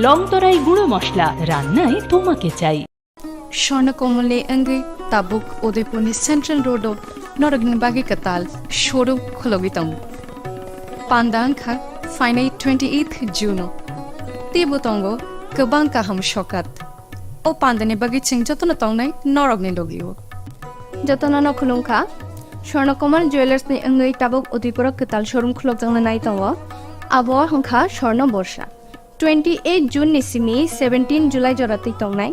লংতরাই গুঁড়ো মশলা রান্নায় তোমাকে চাই। স্বর্ণকমলে অঙ্গে তাবুক উদয়পুরনি সেন্ট্রাল রোড নরগনি বাগি কাতাल শোরু খলগিতং পান্দাংখা ফাইনাই 28 জুনো তিবুতঙ্গ গোबां কাহাম সকাত ও পান্দানি বাগি চিং যতন তংনাই নরগনি লগিও যতন খুলুংখা স্বর্ণকমল জুয়েলার্সনি অঙ্গই তাবুক উদয়পুর কাতাल শোরুম খুলগজং নাই তং আবহাওয়া হংখা স্বর্ণ বর্ষা 28 জুন নিসিমি 17 জুলাই জরাতি তংনাই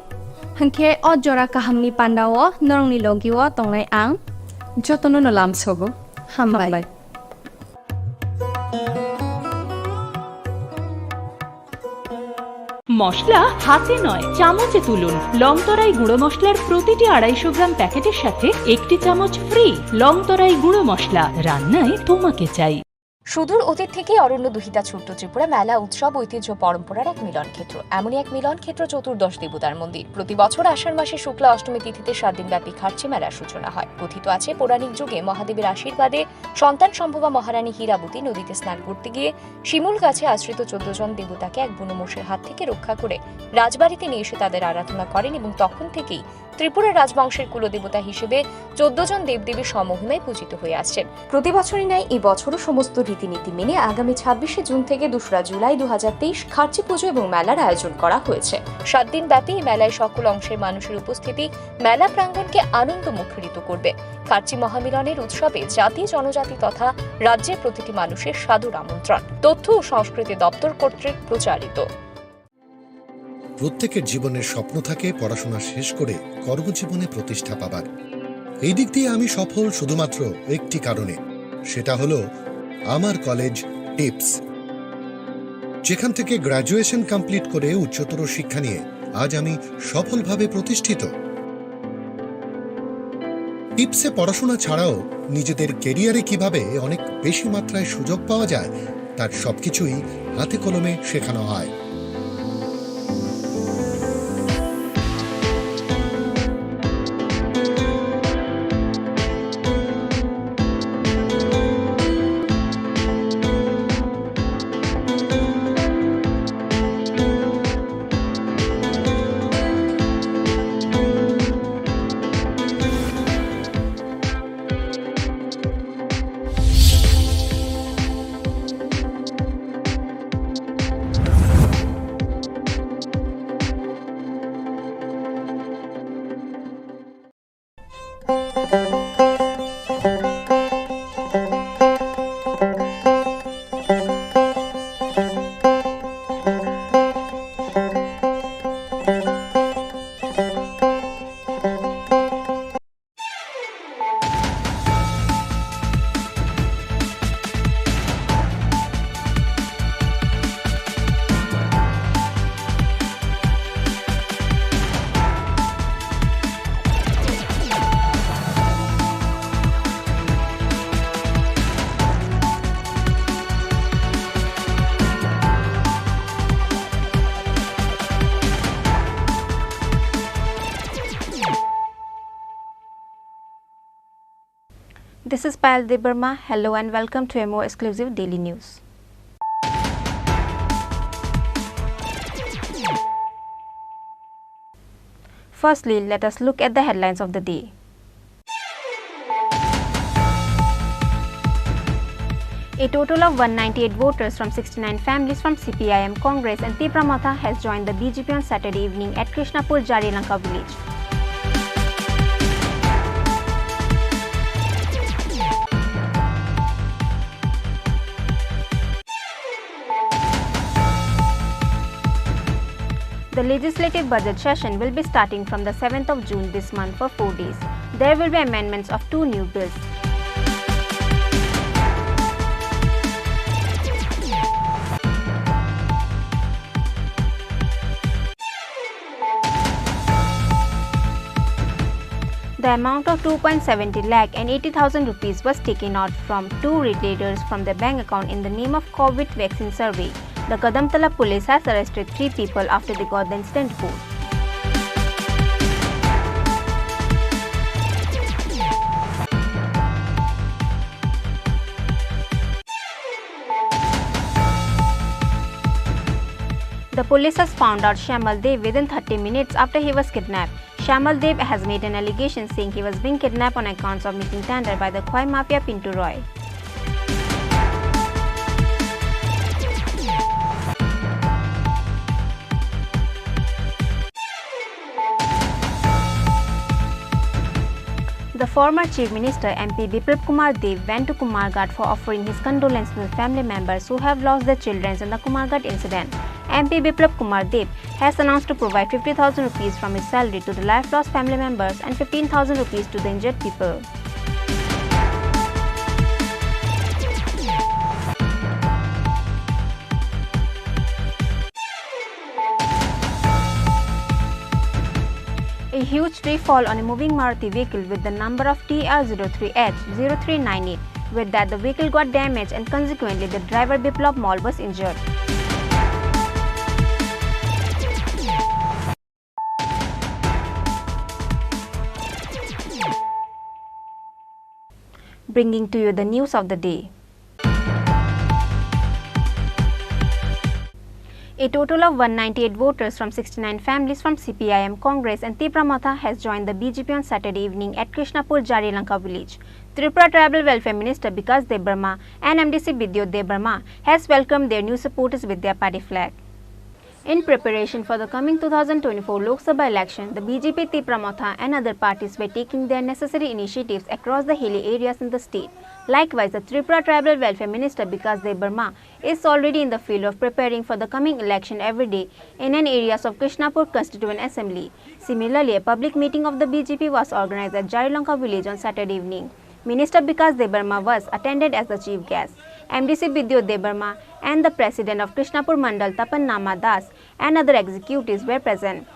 হাংখে অ জরা কাহামনি পান্ডাও নরংনি লগিও তংনাই আং যতন নলাম সগো হামবাই। মশলা হাতে নয় চামচে তুলুন। লংতরাই গুঁড়ো মশলার প্রতিটি 250 গ্রাম প্যাকেটের সাথে 1টি চামচ ফ্রি। লংতরাই গুঁড়ো মশলা রান্নায় তোমাকে চাই। সুদূর অতীত থেকে অরণ্য দুহিতা ছোট্ট ত্রিপুরা মেলা উৎসব ঐতিহ্য পরম্পরার এক মিলন ক্ষেত্র। এমনই এক মিলন ক্ষেত্র চতুর্দশ দেবতার মন্দির। প্রতি বছর আষাঢ় মাসে শুক্লা অষ্টমী তিথিতে 7 দিন ব্যাপী খার্চি মেলার সূচনা হয়। কথিত আছে পৌরাণিক যুগে মহাদেবের আশীর্বাদে সন্তান সম্ভবা মহারানী হীরাবতী নদীতে স্নান করতে গিয়ে শিমুল গাছে আশ্রিত 14 জন দেবতাকে এক বুনোমোষের হাত থেকে রক্ষা করে রাজবাড়িতে নিয়ে এসে তাদের আরাধনা করেন এবং তখন থেকেই ত্রিপুরা রাজবংশের কুলদেবতা হিসেবে 14 জন দেবদেবী সমহিমায় পূজিত হয়ে আসছেন। প্রতি বছরই ন্যায় এই বছরও সমস্ত রীতিনীতি মেনে আগামী 26শে জুন থেকে 2রা জুলাই 2023 খার্চি পুজো এবং মেলার আয়োজন করা হয়েছে। 7 দিন ব্যাপী এই মেলায় সকল অংশের মানুষের উপস্থিতি মেলা প্রাঙ্গণকে আনন্দ মুখরিত করবে। খার্চি মহামিলনের উৎসবে জাতি জনজাতি তথা রাজ্যের প্রতিটি মানুষের সাদর আমন্ত্রণ। তথ্য ও সংস্কৃতি দপ্তর কর্তৃক প্রচারিত। প্রত্যেকের জীবনের স্বপ্ন থাকে পড়াশোনা শেষ করে কর্মজীবনে প্রতিষ্ঠা পাবার। এই দিক দিয়ে আমি সফল শুধুমাত্র একটি কারণে, সেটা হলো আমার কলেজ টিপস, যেখান থেকে গ্র্যাজুয়েশন কমপ্লিট করে উচ্চতর শিক্ষা নিয়ে আজ আমি সফলভাবে প্রতিষ্ঠিত। টিপসে পড়াশোনা ছাড়াও নিজেদের কেরিয়ারে কিভাবে অনেক বেশি মাত্রায় সুযোগ পাওয়া যায় তার সবকিছুই হাতে কলমে শেখানো হয়। This is Payal Debarma. Hello and welcome to a more exclusive daily news. Firstly, let us look at the headlines of the day. A total of 198 voters from 69 families from CPIM Congress and Tripura Matha has joined the BJP on Saturday evening at Krishnapur Jarilanka village. The legislative budget session will be starting from the 7th of June this month for 4 days. There will be amendments of 2 new bills. The amount of 2.70 lakh and 80,000 rupees was taken out from 2 retailers from their bank account in the name of COVID vaccine survey. The Kadamtala police has arrested 3 people after they got the incident report. The police has found out Shamal Dev within 30 minutes after he was kidnapped. Shamal Dev has made an allegation saying he was being kidnapped on accounts of making tender by the Khoi Mafia Pintu Roy. The former Chief Minister MP Biplab Kumar Dev went to Kumarghat for offering his condolences to the family members who have lost their children in the Kumarghat incident. MP Biplab Kumar Dev has announced to provide 50,000 rupees from his salary to the life lost family members and 15,000 rupees to the injured people. A huge tree fall on a moving Maruti vehicle with the number of TR03H0398. With that, the vehicle got damaged and consequently the driver Biplab Mall was injured. Bringing to you the news of the day. A total of 198 voters from 69 families from CPIM, Congress and Tripura Matha has joined the BJP on Saturday evening at Krishnapur Jari Lanka village. Tripura Tribal Welfare Minister Bikas Dev Burma and MDC Bidyot Dev Burma has welcomed their new supporters with their party flag. In preparation for the coming 2024 Lok Sabha election, the BJP, Tripura Matha and other parties were taking their necessary initiatives across the hilly areas in the state. Likewise, the Tripura Tribal Welfare Minister Bikas Dev Burma is already in the field of preparing for the coming election every day in an areas of Krishnapur Constituent Assembly. Similarly, a public meeting of the BJP was organized at Jari Lanka village on Saturday evening. Minister Bikas Dev Burma was attended as the chief guest. MDC Bidyot Dev Burma and the President of Krishnapur Mandal Tapan Nama Das and other executives were present.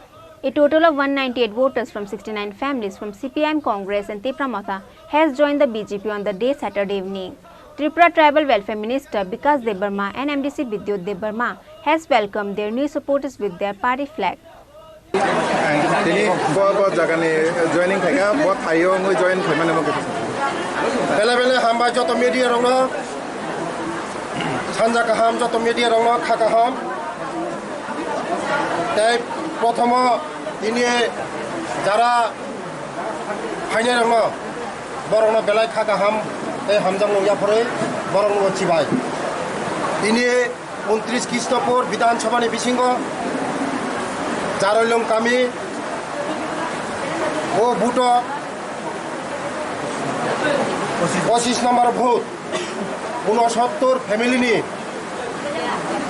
A total of 198 voters from 69 families from CPIM, Congress and Tripura Matha has joined the BJP on the day Saturday evening. Tripura Tribal Welfare Minister Bikas Dev Burma and MDC Bidyot Dev Burma has welcomed their new supporters with their party flag. Joining Sanja kaham joto media rongno khakaham tai prothomo ini jara phaine rongno borongno belai khakaham tai hamjang no yapore borongno chibai ini 29 Krishnapur Bidhan Sabha ni bisingo jarolong kami o buto 25 number vote 69 family নিয়ে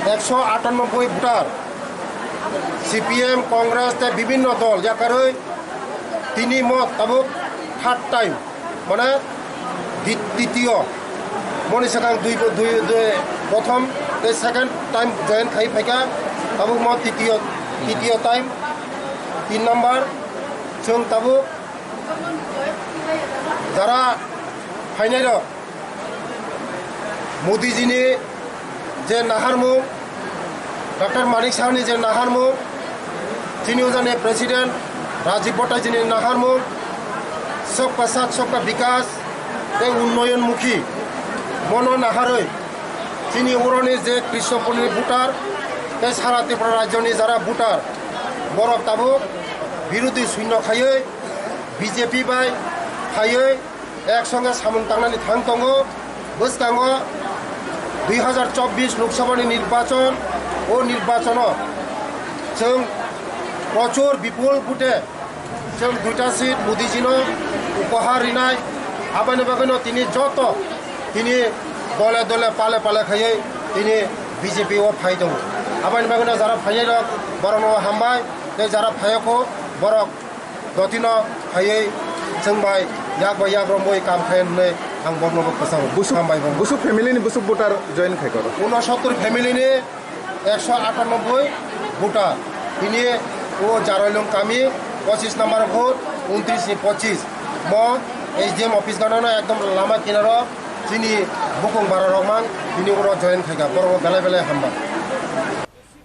198 voter CPM Congress তে বিভিন্ন দল যাকারে তিনি মত তাবুক third time মানে দ্বিতীয় মনি সাকাং দুই প্রথম তে সেকেন্ড টাইম জয়েন খাই ফাইকা তাবুক মত তৃতীয় টাইম 3 নাম্বার जों তাবুক যারা ফাইনাল मोदी जी ने जे नाहारमु डॉक्टर मानिक साहब ने जे नाहारमु जिनी उजाने प्रेसिडेंट राजीव बट्टा जी ने नाहारमु सबका साथ सबका विकास ए उन्नयनमुखी मनो नाहारै जिनी उरने जे कृष्णपुरनि भोटार ए सारा त्रिपुरा राज्यनि जारा भोटार बरफ ताबु बिरोधी शून्य खायै बीजेपी बाय खायै एकसंगे सामन तांनानै थांतंगो बसकांगो 2024 लोकसभा निर्वाचन और निर्वाचन जों प्रचुर विपुल भोटे जों 2टा सीट मोदी जी उपहार रिनाय आबानि बागैनो तिनि जत तिनि दले दले पाले पाले खायै तिनि बीजेपी ओ फाइ दं आबानि बागैनो जारा फाइनाय दं बरनो हामबाय ते जारा फायखौ बरक दतिनो फायै जों बाय याग बाय याग रमय काम खायनै आं बरनोबो फोसाव बुसुक हामबाय बुसुक फेमिलिनि बुसुक भोटार जয়েন खायकर 69 फेमिलिनि 198 भोटार तिनि ओ जारलुं कामी 25 नम्बर भोट 29 नि 25 म एसडीएम ऑफिस गानो एकदम लामा किनारो जिनि बुकुं बारा रमान तिनि उरो जয়েন खायगा बरबो बेले बेले हामबा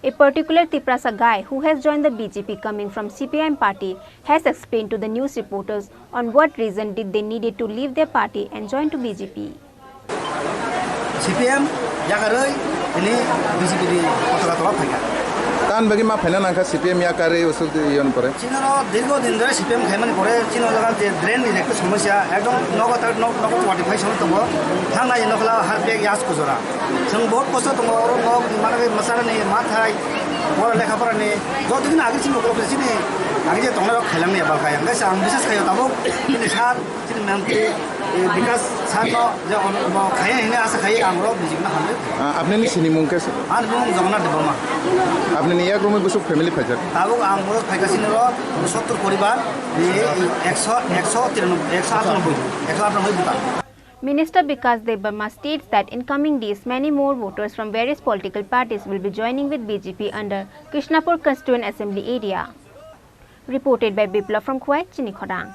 A particular Tiprasa guy who has joined the BJP coming from CPIM party has explained to the news reporters on what reason did they needed to leave their party and join to BJP. CPIM yakaroi ini BJP di kota-kota Afrika. তান বাকি মা ফাইনা নাখা CPM ইয়া কারে ওসুল ইয়ন পরে চীনের দীর্ঘদিন ধরে CPM খাইমানি পরে চীনের জায়গা যে ড্রেন একটা সমস্যা একদম নগদ 45 সাল দङ थांनाय नखला हारबेग यास कुजरा जों बहुत खस्थ दङ नग माने मसारानि माथाय बर लेखाफोरानि जदिन आगेसिम नखला सिनि आगे दंना खाइलांनि बालखाय गाइस आं बिसेस खायो दाबो दिनै सार दिनै मन्त्रि विकास सारनो जे खाय हैने आसा खायो आंरो बिजिगना हान्दो আপনি নি সিনি মুंखे आर बुं जगन्नाथ देवमा আপনি নি এক রুমে বসে ফ্যামিলি ফাইজার दाबो आं बर फायगासिनो 70 परिवार 198 बुता Minister Vikas Debarma states that in coming days, many more voters from various political parties will be joining with BJP under Krishnapur Constituent Assembly area. Reported by Bipla from Kuwait, Chini Khorang.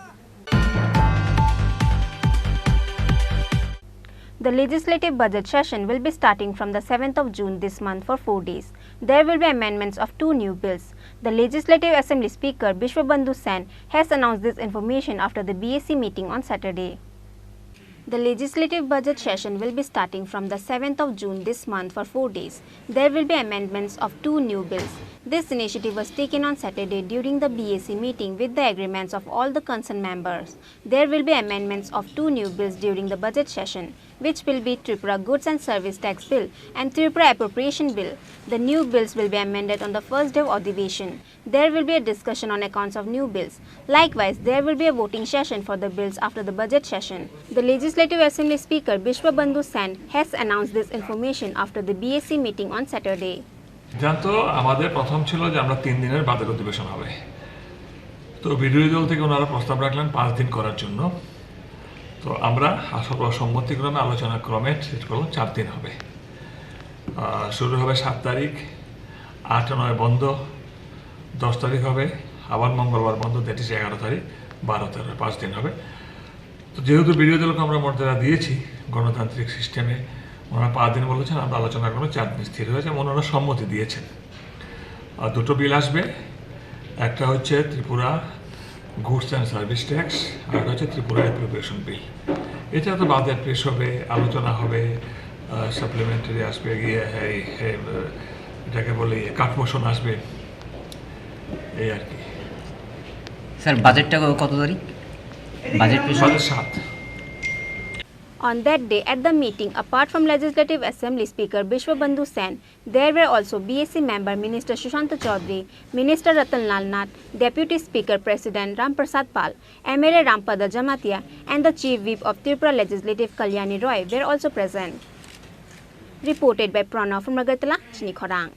The legislative budget session will be starting from the 7th of June this month for 4 days. There will be amendments of 2 new bills. The Legislative Assembly Speaker Bishwabandhu Sen has announced this information after the BAC meeting on Saturday. The legislative budget session will be starting from the 7th of June this month for 4 days. There will be amendments of 2 new bills. This initiative was taken on Saturday during the BAC meeting with the agreements of all the concerned members. There will be amendments of 2 new bills during the budget session, which will be Tripura Goods and Service Tax Bill and Tripura Appropriation Bill. The new bills will be amended on the first day of Adhivesion. There will be a discussion on accounts of new bills. Likewise, there will be a voting session for the bills after the budget session. The Legislative Assembly Speaker Bishwabandhu Sen has announced this information after the BAC meeting on Saturday. জানতো আমাদের প্রথম ছিল যে আমরা 3 দিনের budget অধিবেশন হবে, তো বিরোধী দল থেকে ওনারা প্রস্তাব রাখলেন 5 দিন করার জন্য। তো আমরা সম্মতিক্রমে আলোচনাক্রমে ঠিক করলাম 4 দিন হবে। শুরু হবে 7 তারিখ, 8-9 বন্ধ, 10 তারিখ হবে, আবার মঙ্গলবার বন্ধ, দ্যাট ইজ 11 তারিখ, 12-13 5 দিন হবে। তো যেহেতু বিরোধী দলকে আমরা মর্যাদা দিয়েছি গণতান্ত্রিক সিস্টেমে, ওনারা 5 দিন বলেছেন, আমরা আলোচনা করবো 4 দিন স্থির হয়েছে, ওনারা সম্মতি দিয়েছেন। আর 2টো বিল আসবে, একটা হচ্ছে Tripura goods and service tax, আর একটা হচ্ছে ত্রিপুরা অ্যাপ্রোপ্রিয়েশন বিল। এটা তো বাজেট পেশ হবে, আলোচনা হবে, সাপ্লিমেন্টারি আসবে, গিয়ে এটাকে বলে কাট মোশন আসবে, এই আর কি। স্যার বাজেটটা কত তারিখ? Budget 7। On that day at the meeting, apart from Legislative Assembly Speaker Bishwabandhu Sen, there were also BAC member Minister Sushant Chaudhary, Minister Ratan Lal Nath, Deputy Speaker President Ram Prasad Pal, MLA Rampada Jamatia and the Chief Whip of Tripura Legislative Kalyani Roy were also present. Reported by Pranav from Agartala, Chini Khorang.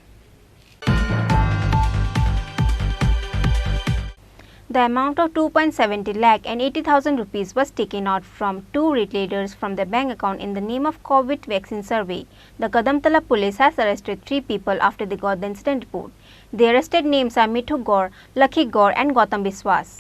The amount of 2.70 lakh and 80,000 rupees was taken out from 2 retailers from their bank account in the name of COVID vaccine survey. The Kadamtala police has arrested 3 people after they got the incident report. The arrested names are Mithu Gaur, Lakhi Gaur and Gautam Biswas.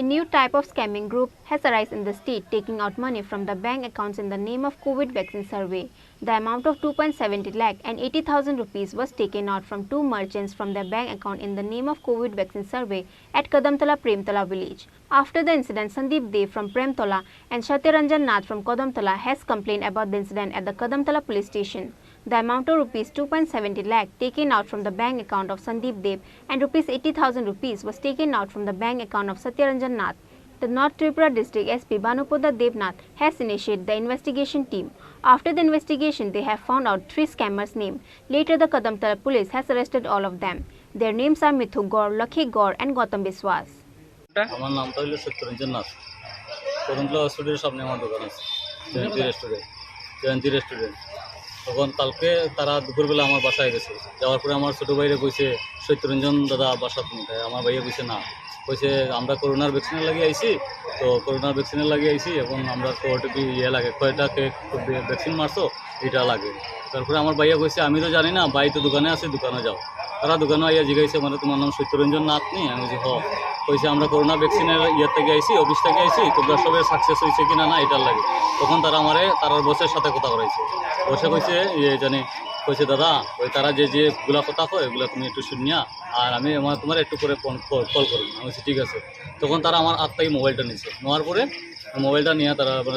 A new type of scamming group has arisen in the state, taking out money from the bank accounts in the name of COVID vaccine survey. The amount of 2.70 lakh and 80,000 rupees was taken out from 2 merchants from their bank account in the name of COVID vaccine survey at Kadamtala Premtala village. After the incident, Sandeep Dev from Premtala and Satyaranjan Nath from Kadamtala has complained about the incident at the Kadamtala police station. The amount of rupees 2.70 lakh taken out from the bank account of Sandeep Dev and rupees 80,000 rupees was taken out from the bank account of Satyaranjan Nath. The North Tripura District SP Banupoda Devnath has initiated the investigation team. After the investigation, they have found out 3 scammers' names. Later, the Kadamtala police has arrested all of them. Their names are Mithu Gaur, Lakhi Gaur and Gautam Biswas. আমার নামটা হলো সত্যরঞ্জন নাথ। করুণতলা হসপিটালের সামনে আমার দোকান আছে, জয়ন্তী restaurant. তখন কালকে তারা দুপুরবেলা আমার বাসায় গেছে, যাওয়ার পরে আমার ছোটো ভাইরা কইছে সত্যরঞ্জন দাদা বাসা তুমি, আমার ভাইয়া কইছে না, কইছে আমরা করোনার ভ্যাকসিনের লাগিয়ে আইছি, তো করোনার ভ্যাকসিনের লাগিয়ে আইছি, এখন আমরা তো ওটিপি লাগে, কয়টাকে ভ্যাকসিন মারছো এটা লাগে। তারপরে আমার ভাইয়া কইছে আমি তো জানি না, ভাই তো দোকানে আছে, দোকানে যাও। তারা দোকানে আইয়া জিজ্ঞাসা মানে তোমার নাম সত্যরঞ্জন নাথ নি? আমি বলছি কইছে আমরা করোনা ভ্যাকসিনের থেকে আইছি, অফিস থেকে আইছি, তোমরা সবাই সাকসেস হয়েছে কিনা না এটার লাগে। তখন তারা আমারে তারার বসের সাথে কথা করাইছে, বসে কইছে জানি কইছে দাদা ওই তারা যেগুলা কথা কয় এগুলো তুমি একটু শুনিয়া, আর আমি তোমার একটু করে কল করুন। আমি বলছি ঠিক আছে। তখন তারা আমার হাত থেকে মোবাইলটা নিয়েছে, নেওয়ার পরে মোবাইলটা নিয়ে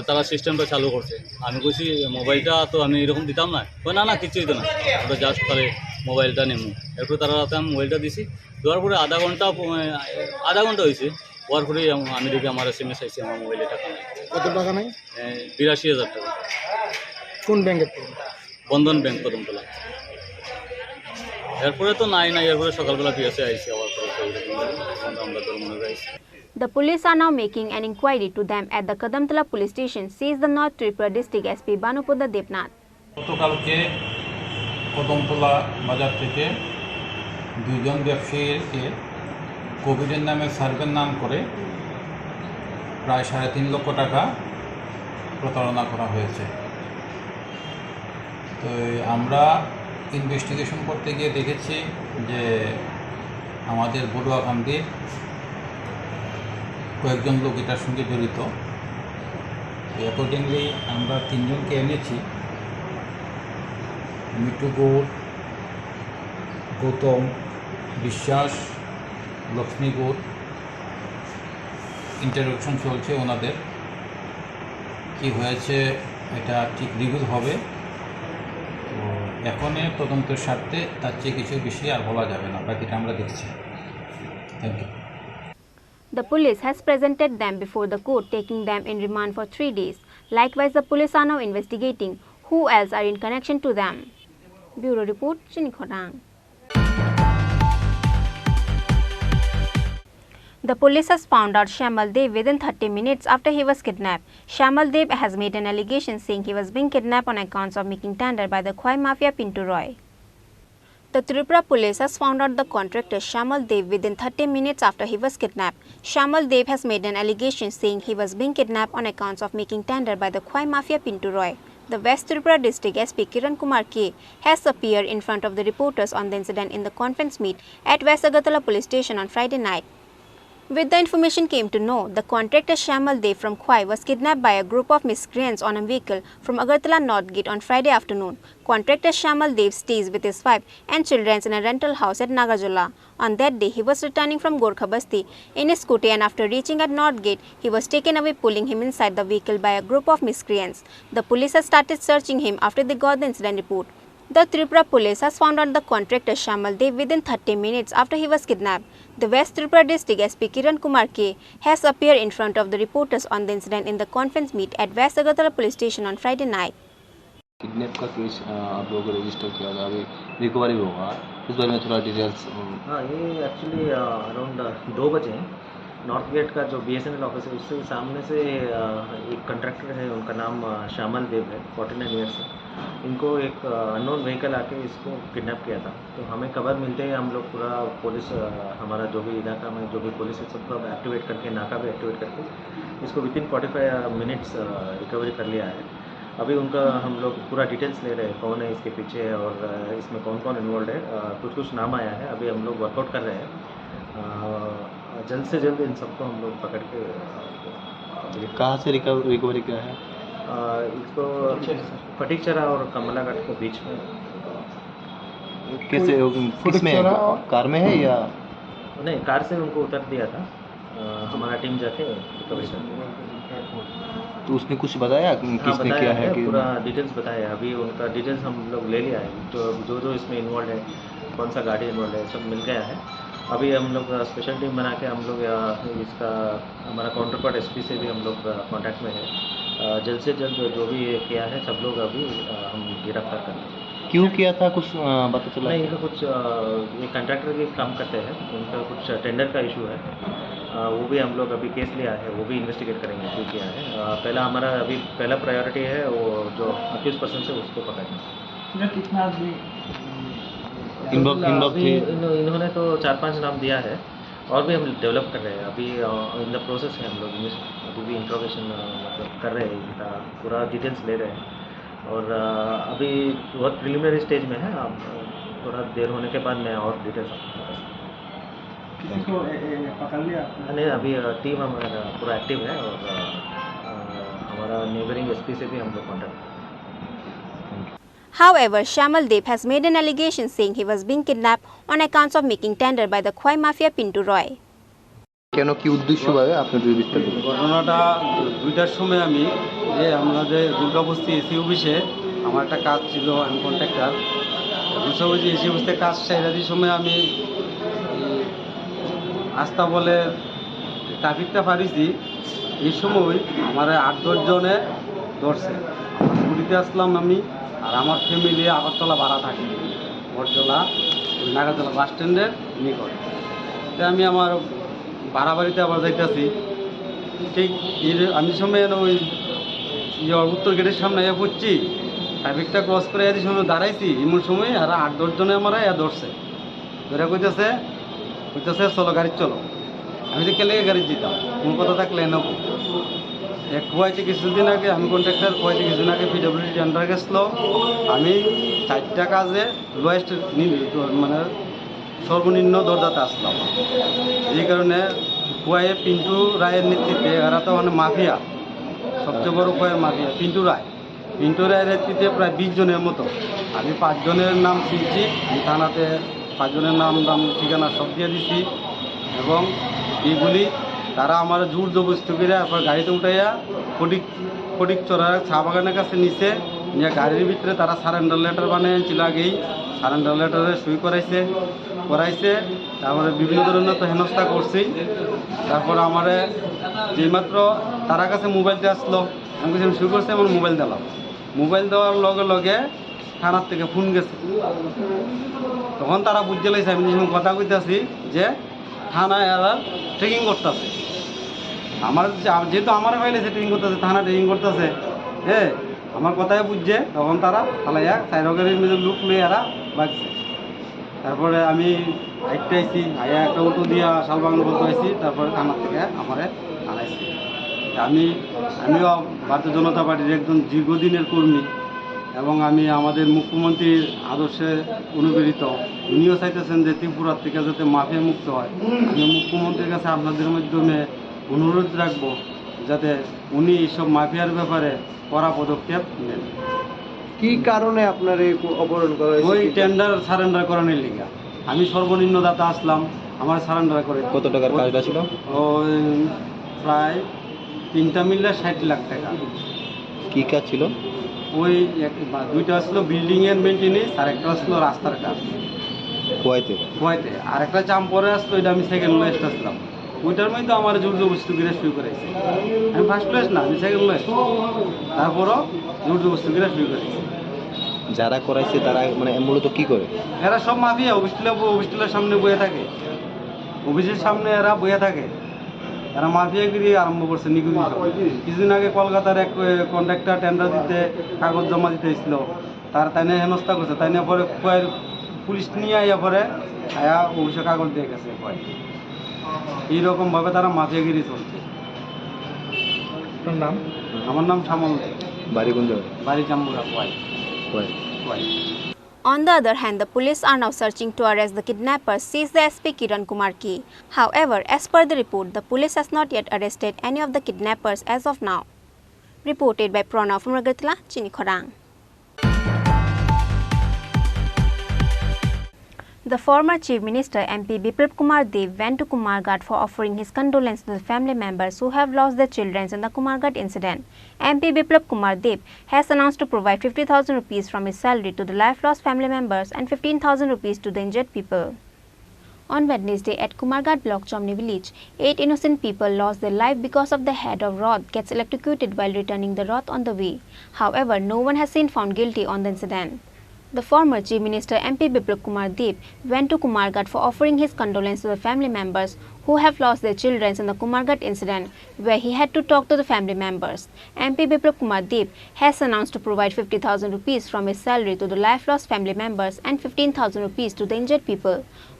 তারা সিস্টেমটা চালু করছে। আমি কইছি মোবাইলটা তো আমি এরকম দিতাম না, না না কিছুই তো না, ওটা জাস্ট তাহলে মোবাইলটা নেমু এরপরে তারা রাতে আমি মোবাইলটা দিছি দেওয়ার পরে আধা ঘন্টা হয়েছে হওয়ার পরে আমি দেখি আমার SMS আইসি আমার মোবাইলে টাকা নাই। কত টাকা নাই? 82,000 টাকা। কোন ব্যাংকের থেকে? বন্ধন ব্যাংক কদমতলা। এরপরে তো নাই এরপরে সকালবেলা পিএসএ আইসি আবার আমরা তোর মনে যাইছি। The police are now making an inquiry to them at the Kadamtala police station, says the North Tripura District SP Banupada Devnath. গতকালকে কদমতলা বাজার থেকে দুইজন ব্যবসায়ীকে কোভিডের নামে সার্ভের নাম করে প্রায় 3.5 লক্ষ টাকা প্রতারণা করা হয়েছে। তো আমরা ইনভেস্টিগেশন করতে গিয়ে দেখেছি যে আমাদের বড়ুয়াকান্দির কয়েকজন লোক এটার সঙ্গে জড়িত। অ্যাকর্ডিংলি আমরা 3 জনকে এনেছি, মিটু গৌড়, গৌতম বিশ্বাস, লক্ষ্মী গৌড়। ইন্টারোগেশন চলছে ওনাদের, কি হয়েছে এটা ঠিক রিভিল হবে। তো এখনই তদন্তের স্বার্থে তার চেয়ে কিছু বেশি আর বলা যাবে না, বাকিটা আমরা দেখছি। Thank you. The police has presented them before the court, taking them in remand for 3 days. Likewise, the police are now investigating who else are in connection to them. Bureau Report, Chini Khorang. The police has found out Shamal Dev within 30 minutes after he was kidnapped. Shamal Dev has made an allegation saying he was being kidnapped on accounts of making tender by the Khwai Mafia Pintu Roy. The Tripura police has found out the contractor Shamal Dev within 30 minutes after he was kidnapped. Shamal Dev has made an allegation saying he was being kidnapped on accounts of making tender by the Khwai Mafia Pintu Roy. The West Tripura District SP Kiran Kumar K has appeared in front of the reporters on the incident in the conference meet at West Agartala police station on Friday night. With the information came to know, the contractor Shamal Dev from Khwai was kidnapped by a group of miscreants on a vehicle from Agartala North Gate on Friday afternoon. Contractor Shamal Dev stays with his wife and children in a rental house at Nagajola. On that day, he was returning from Gorkha Basti in his scooty, and after reaching at North Gate, he was taken away, pulling him inside the vehicle by a group of miscreants. The police has started searching him after they got the incident report. The Tripura police has found out the contractor Shamal Dev within 30 minutes after he was kidnapped. The West Tripura District SP Kiran Kumar K has appeared in front of the reporters on the incident in the conference meet at West Agartala police station on Friday night. Kidnap का case आप लोगों को register किया था, अभी recovery होगा, इस बारे में थोड़ा डिटेल्स। हाँ, ये एक्चुअली अराउंड 2 बजे नॉर्थ गेट का जो BSNL ऑफिस है उससे सामने से एक कंट्रैक्टर है, उनका नाम शामल देव है, 49 ईयर्स है। इनको एक अननोन व्हीकल आके इसको किडनैप किया था। तो हमें खबर मिलते ही हम लोग पूरा पुलिस, हमारा जो भी इलाका में जो भी पुलिस है सबको एक्टिवेट करके, नाका भी एक्टिवेट करके इसको विदिन 45 मिनट्स रिकवरी कर लिया है। अभी उनका हम लोग पूरा डिटेल्स ले रहे हैं, कौन है इसके पीछे और इसमें कौन कौन इन्वॉल्व है। कुछ नाम आया है, अभी हम लोग वर्कआउट कर रहे हैं। जल्द से जल्द इन सबको हम लोग पकड़ के। कहाँ से रिकवरी किया है? इसको फटीकचरा और कमलाघाट के बीच में। कैसे, किसमें, कार में है या नहीं? कार से उनको उतर दिया था, हमारा टीम जाके रिकवरी कर। तो उसने कुछ बताया किसने किया है? पूरा डिटेल्स बताया। अभी उनका डिटेल्स हम लोग ले लिया है, जो इसमें इन्वॉल्व है, कौन सा गाड़ी इन्वॉल्व है, सब मिल गया है। अभी हम लोग स्पेशल टीम बना के हम लोग इसका हमारा काउंटर पार्ट SP से भी हम लोग कांटेक्ट में है। जल्द से जल्द जो भी किया है सब लोग अभी हम गिरफ्तार कर लेंगे। क्यों किया था कुछ पता चला? नहीं, इनका कुछ ये कंट्रैक्टर के काम करते हैं, उनका कुछ टेंडर का इशू है, वो भी हम लोग अभी केस लिया है, वो भी इन्वेस्टिगेट करेंगे क्यों किया है। पहला हमारा अभी पहला प्रायोरिटी है वो जो अक्यूज पर्सन से उसको पकड़ना। कितना आदमी इन्होंने तो 4-5 नाम दिया है और भी हम डेवलप कर रहे हैं। अभी इन द प्रोसेस है, हम लोग अभी भी इंट्रोगेशन मतलब कर रहे हैं, इनका पूरा डिटेल्स ले रहे हैं और अभी बहुत प्रिलिमिनरी स्टेज में है। अब थोड़ा देर होने के बाद मैं और डिटेल्स पकड़ लिया नहीं। अभी टीम हमारा पूरा एक्टिव है और हमारा नेबरिंग SP से भी हम लोग contact. However, Shamal Dev has made an allegation saying he was being kidnapped on accounts of making tender by the Khwai Mafia Pintu Roy. কেন, কি উদ্দেশ্যভাবে আপনার যদি বিস্তারিত? ঘটনাটা 2টার সময় আমি আমাদের দুর্গাবস্তি এসি অফিসে আমার একটা কাজ ছিল, আমি কন্ট্রাক্টর। বুঝাবুঝি এসে বুঝতে কাজ সাইরাদির সময় আমি আস্থা বলে ট্রাফিকটা পারিছি। এই সময় আমার 8-10 জনে ধরছে। ছুটিতে আসলাম আমি, আর আমার ফ্যামিলি আগরতলা ভাড়া থাকে, বটজলা নাগারতলা বাস স্ট্যান্ডের নিকট। তাই আমি আমার ভাড়া বাড়িতে আবার যাইতেছি। ঠিক আমি সময় ওই উত্তর গেটের সামনে পড়ছি, ট্রাফিকটা ক্রস করে এর সময় দাঁড়াইছি, এমন সময় আর 8-10 জনে আমার ধরছে। ধরে কইতেছে চলো গাড়ি চলো। আমি তো কেলে গাড়ি যেতাম, কোন কথা থাকলে নেবো। কুয়াইতে কিছুদিন আগে আমি কন্ট্রাক্টর, কুয়াইতে কিছুদিন আগে পিডব্লিউডি টেন্ডার গেছিলো। আমি 4টা কাজে লোয়েস্ট মানে সর্বনিম্ন দরজাতে আসলাম। এই কারণে কুয়াইয়ে পিন্টু রায়ের নেতৃত্বে, এরা তো মানে মাফিয়া, সবচেয়ে বড় কুয়াইয়ের মাফিয়া পিন্টু রায়ের নেতৃত্বে প্রায় 20 জনের মতো। আমি 5 জনের নাম চিনছি, আমি থানাতে 5 জনের নাম ঠিকানা সব দিয়ে দিছি। এবং এইগুলি তারা আমার জোর জবরদস্তি করে আপনার গাড়িতে উঠাইয়া ফটিক চড়ার চা বাগানের কাছে নিচে নিয়ে গাড়ির ভিতরে তারা সারেন্ডার লেটার বানিয়েছিল। আগেই সারেন্ডার লেটারে সই করাইছে। তারপরে বিভিন্ন ধরনের তো হেনস্থা করছি। তারপর আমার যেইমাত্র তারা কাছে মোবাইলটা আসলো, আমি কিছু শুরু করছি, আমার মোবাইল দিলাম। মোবাইল দেওয়ার লগে লগে থানার থেকে ফোন গেছে। তখন তারা বুঝতে লাগছে আমি যখন কথা কইতেছি যে থানায় এরা ট্রেকিং করতেছে। যেহেতু আমার ফাইলেছে ট্রেকিং করতেছে, থানা ট্রেকিং করতেছে, আমার কথাই বুঝছে। তখন তারা ফালাইয়া সাইরগারির মধ্যে লুক নিয়ে এরা বাঁচছে। তারপরে আমি একটা আইসি, একটা অটো দিয়া শালবাগান বলতে আইসি। তারপরে থানার থেকে আমারে আনাইছি। আমিও ভারতীয় জনতা পার্টির একজন দীর্ঘদিনের কর্মী, এবং আমি আমাদের মুখ্যমন্ত্রীর আদর্শে অনুপ্রেরিত। উনিও চাইতেছেন যে ত্রিপুরার থেকে যাতে মাফিয়া মুক্ত হয়। আমি মুখ্যমন্ত্রীর কাছে আপনাদের মাধ্যমে অনুরোধ রাখবো যাতে উনি এইসব মাফিয়ার ব্যাপারে কড়া পদক্ষেপ নেন। কি কারণে আপনার এই অপহরণ করা হয়েছে? ওই টেন্ডার সারেন্ডার করানোর লিগা। আমি সর্বনিম্ন দাতা আসলাম, আমার সারেন্ডার করে। কত টাকার কাজটা ছিল? ওই প্রায় 3টা মিলে 60 লাখ টাকা। কি কাজ ছিল? ওই 2টা আসলো বিল্ডিং এর মেনটেনেন্স, আর একটা আসলো রাস্তার কাজ কুয়াইতে। আর একটা চাম পরে আসলো, এটা আমি সেকেন্ড লোয়েস্ট আসলাম। ওইটার মধ্যে আমার জোর জবরদস্তি করে শুরু করেছে। আমি ফার্স্ট প্লেস না, আমি সেকেন্ড লোয়েস্ট। তারপরও জোর জবরদস্তি করে শুরু করেছে। যারা করাইছে তারা মানে মূলত কি করে? এরা সব মাফিয়া। অফিসের সামনে বয়ে থাকে, অফিসের সামনে এরা বয়ে থাকে। এরা মাফিয়াগিরি আরম্ভ করছে। কিছুদিন আগে কলকাতার এক কন্ট্রাক্টর টেন্ডার দিতে কাগজ জমা দিতে এসেছিল, তাই নিয়ে হেনস্থা করছে। তাই নিয়ে পরে পুলিশ নিয়ে আইয়া পরে অফিসে কাগজ দিয়ে গেছে। এইরকমভাবে তারা মাফিয়াগিরি চলছে। নাম? আমার নাম শ্যামল। বাড়ি কোন জায়গায়? বাড়ি জাম্বুরা, কুয়াই। On the other hand, the police are now searching to arrest the kidnappers, says the SP Kiran Kumar Ki. However, as per the report, the police has not yet arrested any of the kidnappers as of now. Reported by Pranav from Chini Khorang. The former Chief Minister MP Biplab Kumar Dev went to Kumarghat for offering his condolences to the family members who have lost their children in the Kumarghat incident. MP Biplab Kumar Dev has announced to provide 50,000 rupees from his salary to the life-lost family members and 15,000 rupees to the injured people. On Wednesday at Kumarghat block Chomni village, 8 innocent people lost their life because of the head of Roth gets electrocuted while returning the Roth on the way. However, no one has been found guilty on the incident. The former Chief Minister MP Biplab Kumar Dev went to Kumarghat for offering his condolences to the family members who have lost their children in the Kumarghat incident, where he had to talk to the family members. MP Biplab Kumar Dev has announced to provide 50,000 rupees from his salary to the life-lost family members and 15,000 rupees to the injured people.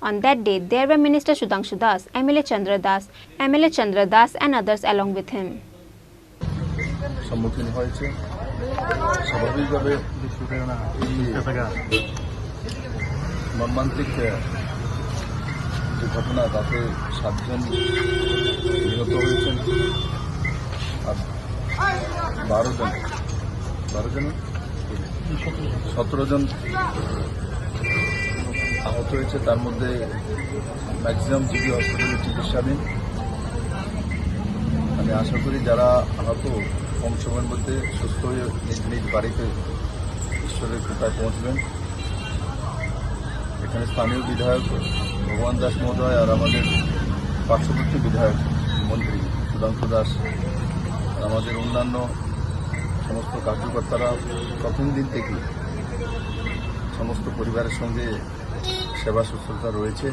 On that day, there were Minister Sudhanshu Das, MLA Chandra Das and others along with him. স্বাভাবিকভাবে মর্মান্তিক যে ঘটনা, তাতে 7 জন নিহত হয়েছেন আর 17 জন আহত হয়েছে। তার মধ্যে ম্যাক্সিমাম জিবি হসপিটালে চিকিৎসাধীন। আমি আশা করি যারা আহত কম সময়ের মধ্যে সুস্থ হয়ে নিজ নিজ বাড়িতে ঈশ্বরের কৃপায় পৌঁছবেন। এখানে স্থানীয় বিধায়ক ভগবান দাস মহোদয় আর আমাদের পার্শ্ববর্তী বিধায়ক মন্ত্রী সুধাংশু দাস আর আমাদের অন্যান্য সমস্ত কার্যকর্তারা প্রথম দিন থেকে সমস্ত পরিবারের সঙ্গে সেবা শুশ্রূষা রয়েছে।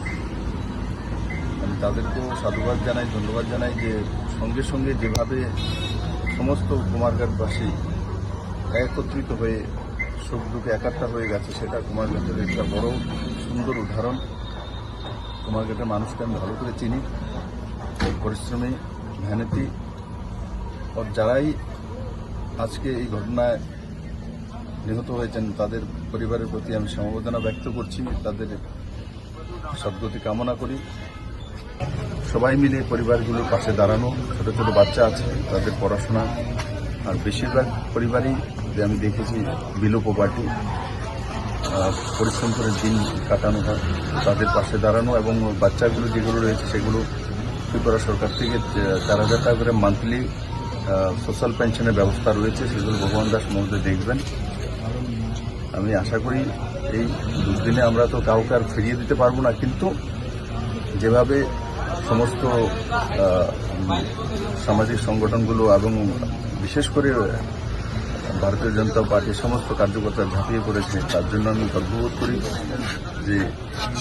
আমি তাদেরকেও সাধুবাদ জানাই, ধন্যবাদ জানাই যে সঙ্গে সঙ্গে যেভাবে সমস্ত কুমারঘাটবাসী একত্রিত হয়ে সুখ দুঃখে একাত্তা হয়ে গেছে, সেটা কুমারঘাটের একটা বড় সুন্দর উদাহরণ। কুমারঘাটের মানুষকে আমি ভালো করে চিনি, পরিশ্রমী, মেহনতি, আর যারাই আজকে এই ঘটনায় নিহত হয়েছেন তাদের পরিবারের প্রতি আমি সমবেদনা ব্যক্ত করছি, তাদের সদ্গতি কামনা করি। সবাই মিলে পরিবারগুলোর পাশে দাঁড়ানো, ছোট ছোট বাচ্চা আছে তাদের পড়াশোনা, আর বেশিরভাগ পরিবারই যে আমি দেখেছি বিলো প্রপার্টি, পরিশ্রম করে দিন কাটানো হয়, তাদের পাশে দাঁড়ানো এবং বাচ্চাগুলো যেগুলো রয়েছে সেগুলো ত্রিপুরা সরকার থেকে 4,000 টাকা করে মান্থলি সোশ্যাল পেনশনের ব্যবস্থা রয়েছে, সেগুলো ভগবান দাস মহোদয় দেখবেন। আমি আশা করি এই দুদিনে আমরা তো কাউকে আর ফিরিয়ে দিতে পারবো না, কিন্তু যেভাবে সমস্ত সামাজিক সংগঠনগুলো এবং বিশেষ করে ভারতীয় জনতা পার্টির সমস্ত কার্যকর্তা ঝাঁপিয়ে পড়েছে, তার জন্য আমি গর্ববোধ করি যে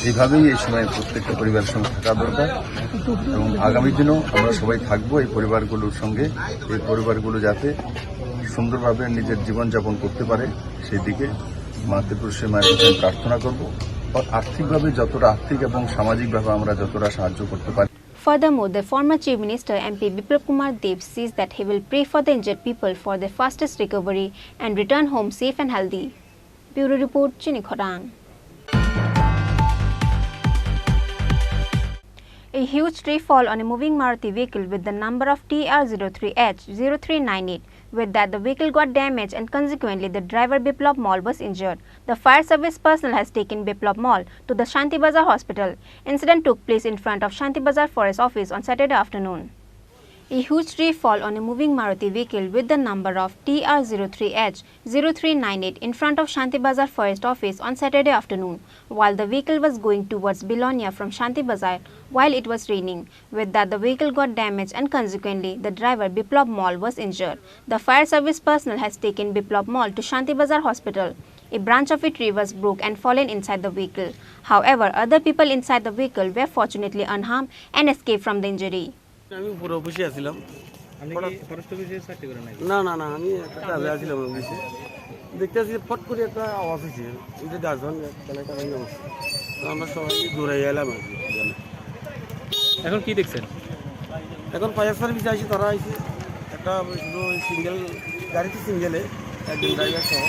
এইভাবেই এই সময় প্রত্যেকটা পরিবারের সঙ্গে থাকা দরকার এবং আগামী দিনেও আমরা সবাই থাকবো এই পরিবারগুলোর সঙ্গে। এই পরিবারগুলো যাতে সুন্দরভাবে নিজের জীবনযাপন করতে পারে সেই দিকে মা ত্রিপুরেশ্বরী মায়ের কাছে প্রার্থনা করব। আর্থিকভাবে যতটা আর্থিক এবং সামাজিকভাবে আমরা যতটা সাহায্য করতে পারি। Furthermore, the former Chief Minister MP Biplab Kumar Dev says that he will pray for the injured people for their fastest recovery and return home safe and healthy. Bureau Report, Chini Khorang. A huge tree fall on a moving Maruti vehicle with the number of TR03H0398. With that, the vehicle got damaged and consequently the driver Biplab Mall was injured. The fire service personnel has taken Biplab Mall to the Shanti Bazar hospital. Incident took place in front of Shanti Bazar Forest Office on Saturday afternoon. A huge tree fall on a moving Maruti vehicle with the number of TR03H0398 in front of Shanti Bazar Forest Office on Saturday afternoon while the vehicle was going towards Bilonia from Shanti Bazar while it was raining. With that, the vehicle got damaged and consequently the driver Biplab Mall was injured. The fire service personnel has taken Biplab Mall to Shanti Bazar hospital. A branch of a tree was broke and fallen inside the vehicle. However, other people inside the vehicle were fortunately unharmed and escaped from the injury. আমি পুরো অফিসে আসছিলাম। Forest অফিসে চাকরি করেন নাকি? না না না, আমি একটা কাজে আসছিলাম অফিসে, দেখতেছি ফট করে একটা আওয়াজ হয়েছে, এটা গাছবান একটা ভাঙে অবস্থা, আমরা সবাই দৌড়ে এলাম আর কি। এখন কি দেখছেন? এখন ফায়ার সার্ভিস আসি, তারা আসছে, একটা শুধু সিঙ্গেল গাড়িতে সিঙ্গেলে একজন ড্রাইভার সহ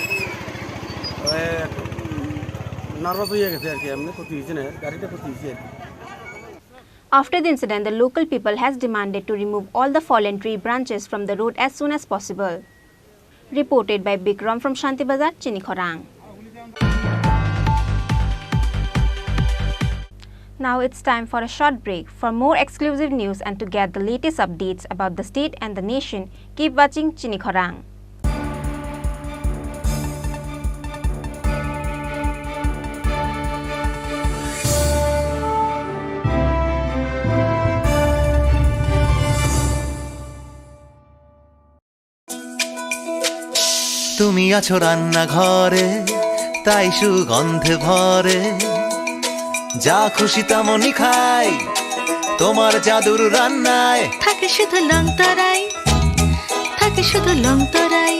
নার্ভাস হয়ে গেছে আর কি, এমনি ক্ষতি হয়েছে না, গাড়িটা ক্ষতি হয়েছে আর কি। After the incident, the local people has demanded to remove all the fallen tree branches from the road as soon as possible. Reported by Bikram from Shanti Bazar, Chini Khorang. Now it's time for a short break. For more exclusive news and to get the latest updates about the state and the nation, keep watching Chini Khorang. তুমি আছো রান্নাঘরে, তাই সুগন্ধে ভরে, যা খুশি তেমনই খাই, তোমার জাদুর রান্নায় থাকে শুধু লং তরাই, থাকে শুধু লং তরাই।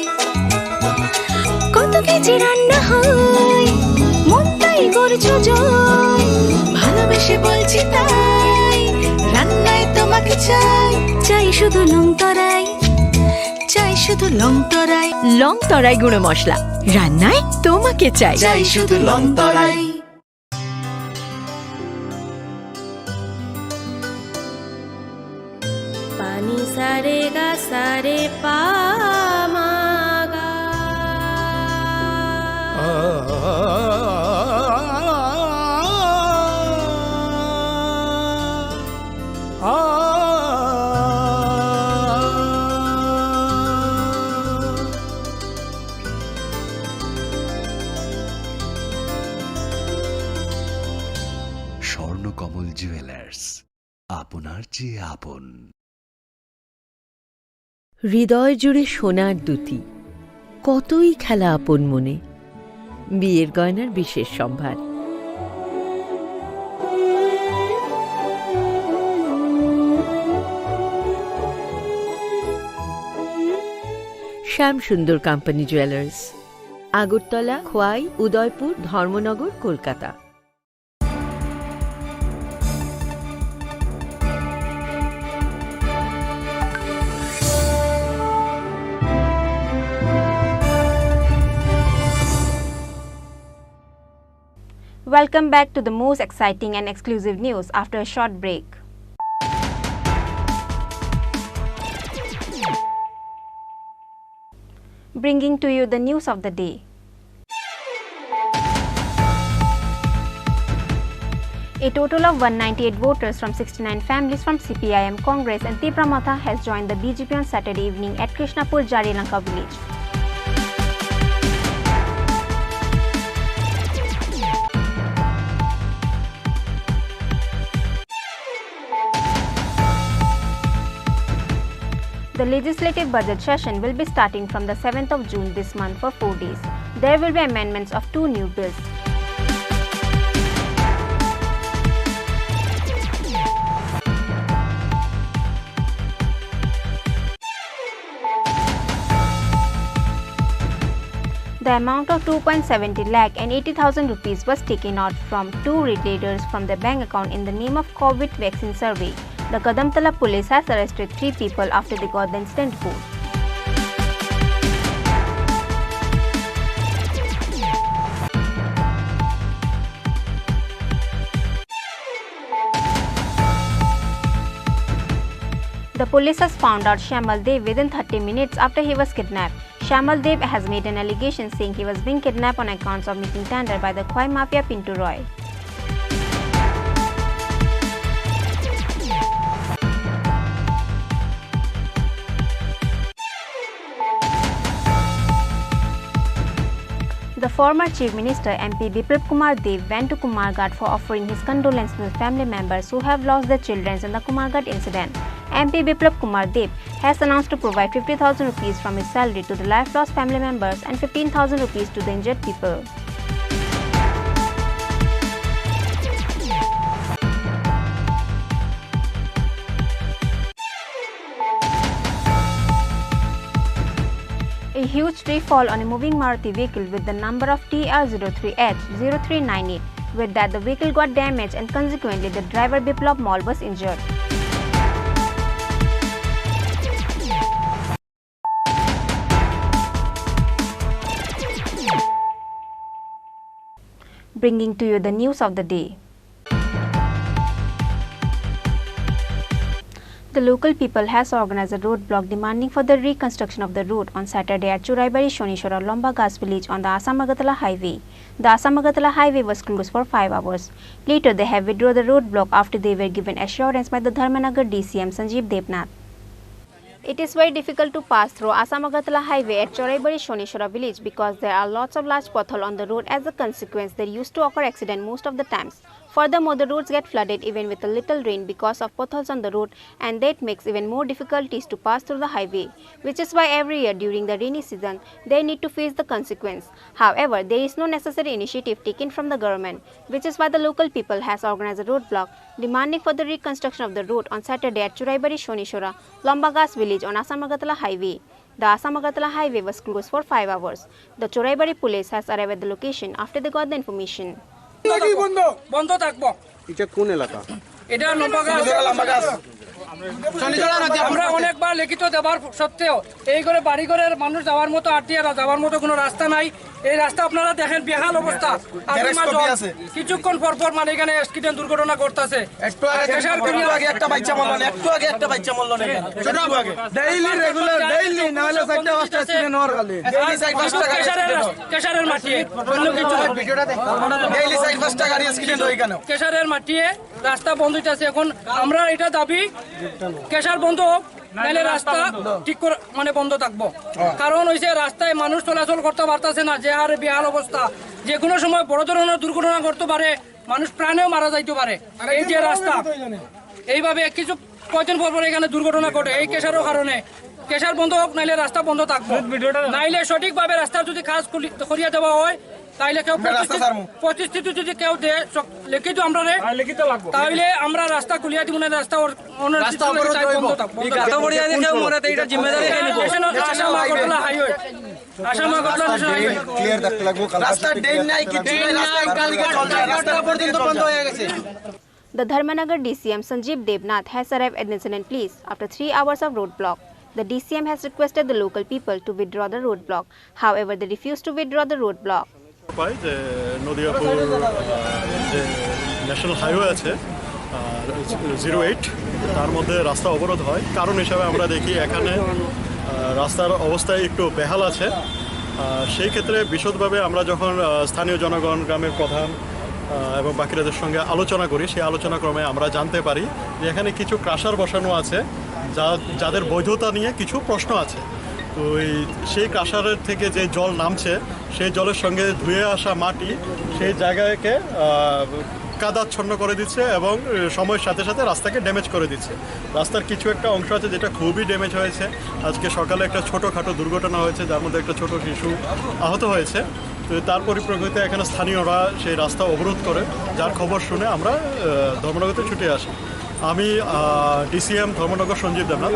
কত কেজি রান্না হয়, মনটাই করছো জয়, ভালোবেসে বলছি তাই, রান্নায় তোমাকে চাই, চাই শুধু লং তরাই, চাই শুধু লং তরাই। লং তরাই গুঁড়ো মশলা, রান্নায় তোমাকে চাই, চাই শুধু লং তরাই। পানি সারে গা সারে পা মা গা, জুয়েলার্স, আপনার চেয়ে আপন। হৃদয় জুড়ে সোনার দুটি, কতই খেলা আপন মনে। বিয়ের গয়নার বিশেষ সম্ভার। শ্যাম সুন্দর company jewellers, Agartala, Khowai, Udaipur, Dharmanagar, Kolkata. Welcome back to the most exciting and exclusive news after a short break. Bringing to you the news of the day. A total of 198 voters from 69 families from CPIM, Congress and Tripura has joined the BJP on Saturday evening at Krishnapur Jarilanka village. The legislative budget session will be starting from the 7th of June this month for 4 days. There will be amendments of 2 new bills. The amount of 2.70 lakh and 80,000 rupees was taken out from 2 retailers from their bank account in the name of COVID vaccine survey. The Kadamtala police has arrested 3 people after they got the incident report. The police has found out Shamal Dev within 30 minutes after he was kidnapped. Shamal Dev has made an allegation saying he was being kidnapped on accounts of making tender by the Khoi Mafia Pintu Roy. The former Chief Minister MP Biplab Kumar Dev went to Kumarghat for offering his condolences to the family members who have lost their children in the Kumarghat incident. MP Biplab Kumar Dev has announced to provide 50,000 rupees from his salary to the life lost family members and 15,000 rupees to the injured people. A huge tree fell on a moving Maruti vehicle with the number of TR03H0398. With that, the vehicle got damaged and consequently the driver Biplab Mall was injured. Bringing to you the news of the day. The local people has organized a roadblock demanding for the reconstruction of the road on Saturday at Churaibari Shonishwara Lombagas village on the Assam-Agartala highway. The Assam-Agartala highway was closed for 5 hours. Later, they have withdrawn the roadblock after they were given assurance by the Dharmanagar DCM Sanjeev Debnath. It is very difficult to pass through Assam-Agartala highway at Churaibari Shonishwara village because there are lots of large potholes on the road. As a consequence, there used to occur accidents most of the times. Furthermore, the roads get flooded even with a little rain because of potholes on the road, and that makes even more difficulties to pass through the highway, which is why every year during the rainy season, they need to face the consequence. However, there is no necessary initiative taken from the government, which is why the local people has organized a roadblock demanding for the reconstruction of the road on Saturday at Churaibari Shonishwara Lombagas village on Assam-Agartala highway. The Assam-Agartala highway was closed for 5 hours. The Churaibari police has arrived at the location after they got the information. বন্ধ থাকবো। এটা কোন এলাকা? এটা লম্বাগাছ। আমরা অনেকবার লিখিত দেওয়ার সত্ত্বেও এই করে বাড়ি ঘরের মানুষ যাওয়ার মতো আটিয়ারা যাওয়ার মতো কোনো রাস্তা নাই। এই রাস্তা আপনারা দেখেন বেহাল অবস্থা। কিছুক্ষণ পর পর মানে এখানে অ্যাক্সিডেন্ট দুর্ঘটনা ঘটতেছে। একটু আগে একটা বাচ্চা মরলো না, একটু আগে একটা বাচ্চা মরলো না। ছোট আগে ডেইলি রেগুলার ডেইলি না হলে 4টা 5টা অ্যাক্সিডেন্ট হওয়ার খালি। ডেইলি 4-5টা গাড়ি কেশারের মাটি অন্য কিছু ভিডিওটা দেখো। ডেইলি 4-5টা গাড়ি অ্যাক্সিডেন্ট হয় কেন? কেশারের মাটিয়ে রাস্তা বন্ধ হইতাছে। এখন আমরা এটা দাবি কেশার বন্ধ নাইলে রাস্তা ঠিক করে মানে বন্ধ থাকবো। কারণ হইছে রাস্তায় মানুষ চলাচল করতে পারতেছে না, যে হারে বেহাল অবস্থা। যে কোনো সময় বড় ধরনের দুর্ঘটনা ঘটতে পারে, মানুষ প্রাণেও মারা যাইতে পারে। এই যে রাস্তা এইভাবে কিছু কয়দিন পর এখানে দুর্ঘটনা ঘটে এই কেশারও কারণে। কেশার বন্ধ হোক, নাইলে রাস্তা বন্ধ থাকবে, নাইলে সঠিকভাবে রাস্তা যদি কাজ করিয়া দেওয়া হয়, তাইলে কেউ প্রতিশ্রুতি যদি কেউ দেয় লিখিত আমরা তাইলে আমরা রাস্তা খুলিয়া দিব না, রাস্তা The Dharmanagar DCM Sanjeev Devnath has arrived at incident place after 3 hours of roadblock. The DCM has requested the local people to withdraw the roadblock. However, they refused to withdraw the roadblock. যে নদিয়াপুর যে national highway আছে 08 তার মধ্যে রাস্তা অবরোধ হয়। কারণ হিসাবে আমরা দেখি এখানে রাস্তার অবস্থা একটু বেহাল আছে। সেই ক্ষেত্রে বিশদভাবে আমরা যখন স্থানীয় জনগণ, গ্রামের প্রধান এবং বাকিরাদের সঙ্গে আলোচনা করি, সেই আলোচনা ক্রমে আমরা জানতে পারি যে এখানে কিছু ক্রাশার বসানো আছে যাদের বৈধতা নিয়ে কিছু প্রশ্ন আছে। তো সেই ক্রাশারের থেকে যে জল নামছে, সেই জলের সঙ্গে ধুয়ে আসা মাটি সেই জায়গাকে কাদাচ্ছন্ন করে দিচ্ছে এবং সময়ের সাথে সাথে রাস্তাকে ড্যামেজ করে দিচ্ছে। রাস্তার কিছু একটা অংশ আছে যেটা খুবই ড্যামেজ হয়েছে। আজকে সকালে একটা ছোটোখাটো দুর্ঘটনা হয়েছে, যার মধ্যে একটা ছোট শিশু আহত হয়েছে। তো তার পরিপ্রেক্ষিতে এখানে স্থানীয়রা সেই রাস্তা অবরোধ করে, যার খবর শুনে আমরা ধর্মনগরতে ছুটে আসি। আমি ডিসিএম ধর্মনগর সঞ্জীব দেবনাথ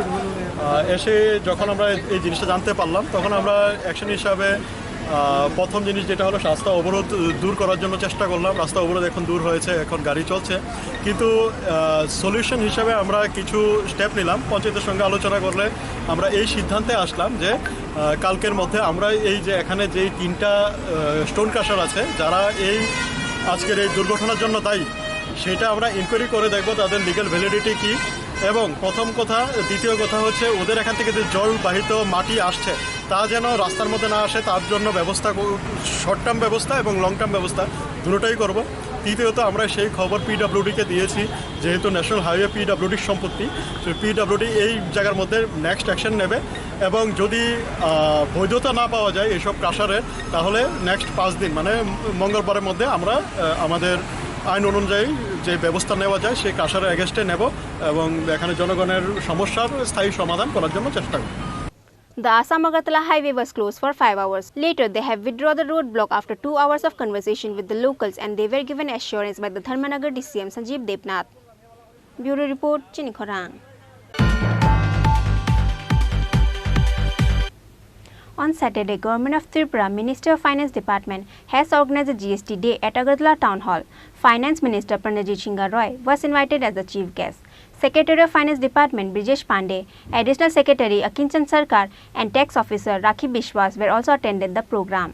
এসে যখন আমরা এই জিনিসটা জানতে পারলাম, তখন আমরা অ্যাকশন হিসাবে প্রথম জিনিস যেটা হলো রাস্তা অবরোধ দূর করার জন্য চেষ্টা করলাম। রাস্তা অবরোধ এখন দূর হয়েছে, এখন গাড়ি চলছে। কিন্তু সলিউশন হিসাবে আমরা কিছু স্টেপ নিলাম। পঞ্চায়েতের সঙ্গে আলোচনা করলে আমরা এই সিদ্ধান্তে আসলাম যে কালকের মধ্যে আমরা এই যে এখানে যেই 3টা স্টোন ক্রাশার আছে যারা এই আজকের এই দুর্ঘটনার জন্য দায়ী, সেটা আমরা ইনকোয়ারি করে দেখব তাদের লিগ্যাল ভ্যালিডিটি কী। এবং প্রথম কথা, দ্বিতীয় কথা হচ্ছে ওদের এখান থেকে যে জলবাহিত মাটি আসছে তা যেন রাস্তার মধ্যে না আসে, তার জন্য ব্যবস্থা, শর্ট টার্ম ব্যবস্থা এবং লং টার্ম ব্যবস্থা দুটোটাই করব। তৃতীয়ত আমরা সেই খবর পিডব্লিউডিকে দিয়েছি, যেহেতু ন্যাশনাল হাইওয়ে পিডব্লিউডির সম্পত্তি, তো পিডব্লিউডি এই জায়গার মধ্যে নেক্সট অ্যাকশন নেবে। এবং যদি বৈধতা না পাওয়া যায় এইসব ক্রাশারের, তাহলে নেক্সট 5 দিন মানে মঙ্গলবারের মধ্যে আমরা আমাদের আইন অনুযায়ী যে ব্যবস্থা নেওয়া যায় সেই ক্রাশারের এগেস্টে নেব এবং এখানে জনগণের সমস্যার স্থায়ী সমাধান করার জন্য চেষ্টা করব। The Assam-Agartala highway was closed for 5 hours. Later, they have withdrawn the roadblock after 2 hours of conversation with the locals, and they were given assurance by the Dharmanagar DCM Sanjeev Devnath. Bureau Report, Chini Khorang. On Saturday, Government of Tripura Ministry of Finance Department has organized a GST Day at Agartala Town Hall. Finance Minister Pranajit Singh Roy was invited as the chief guest. Secretary of Finance Department Brijesh Pandey, Additional Secretary Akinchan Sarkar and Tax Officer Rakhi Bishwas were also attended the program.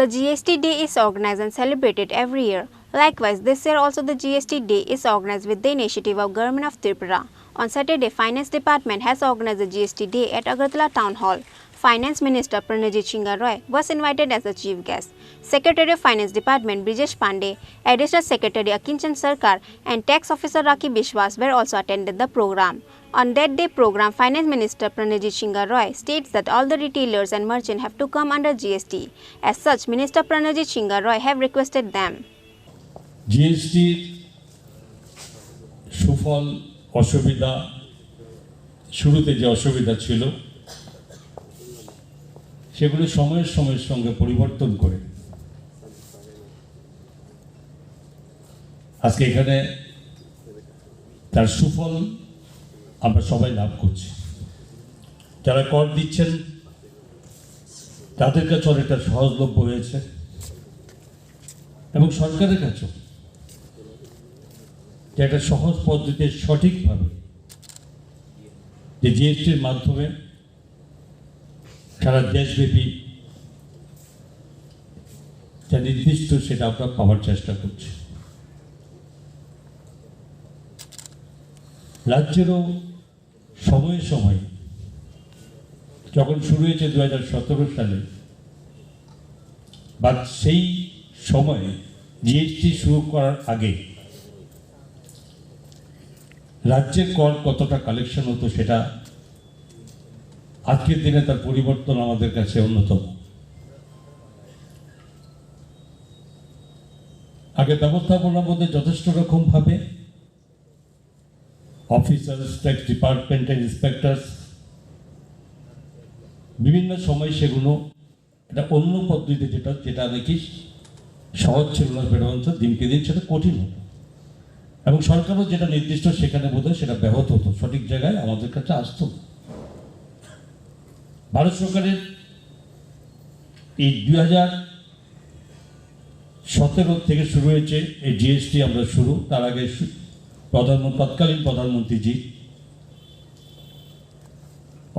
The GST Day is organized and celebrated every year. Likewise, this year also the GST Day is organized with the initiative of Government of Tripura. On Saturday, Finance Department has organized the GST Day at Agartala Town Hall. Finance Minister Pranajit Singh Roy was invited as the chief guest. Secretary of Finance Department Brijesh Pandey, Additional Secretary Akinchan Sarkar and Tax Officer Rakhi Bishwas were also attended the program. On that day program, Finance Minister Pranajit Singh Roy states that all the retailers and merchants have to come under GST. As such, Minister Pranajit Singh Roy have requested them. GST সুফল অসুবিধা শুরুতে যে অসুবিধা ছিল সেগুলো সময়ের সঙ্গে পরিবর্তন করে আজকে এখানে তার সুফল আমরা সবাই লাভ করছি। যারা কর দিচ্ছেন তাদের কাছে অনেকটা সহজলভ্য হয়েছে এবং সরকারের কাছেও যে একটা সহজ পদ্ধতিতে সঠিকভাবে যে জিএসটির মাধ্যমে সারা দেশব্যাপী যা নির্দিষ্ট সেটা আমরা পাওয়ার চেষ্টা করছি। রাজ্যেরও সময়ে সময়ে যখন শুরু হয়েছে 2017 সালে বা সেই সময়ে জিএসটি শুরু করার আগে রাজ্যের কর কতটা কালেকশন হতো সেটা আজকের দিনে তার পরিবর্তন আমাদের কাছে অন্যতম। আগে ব্যবস্থাপনার মধ্যে যথেষ্ট রকমভাবে অফিসার্স, ট্যাক্স ডিপার্টমেন্টের ইন্সপেক্টরস বিভিন্ন সময় সেগুলো এটা অন্য পদ্ধতিতে যেটা নাকি সহজ ছিল না, সেটা দিনকে দিন সেটা কঠিন হতো এবং সরকারও যেটা নির্দিষ্ট সেখানে বোধহয় সেটা ব্যাহত হতো, সঠিক জায়গায় আমাদের কাছে আসতো। ভারত সরকারের এই 2017 থেকে শুরু হয়েছে এই জিএসটি আমরা শুরু, তার আগে তৎকালীন প্রধানমন্ত্রীজি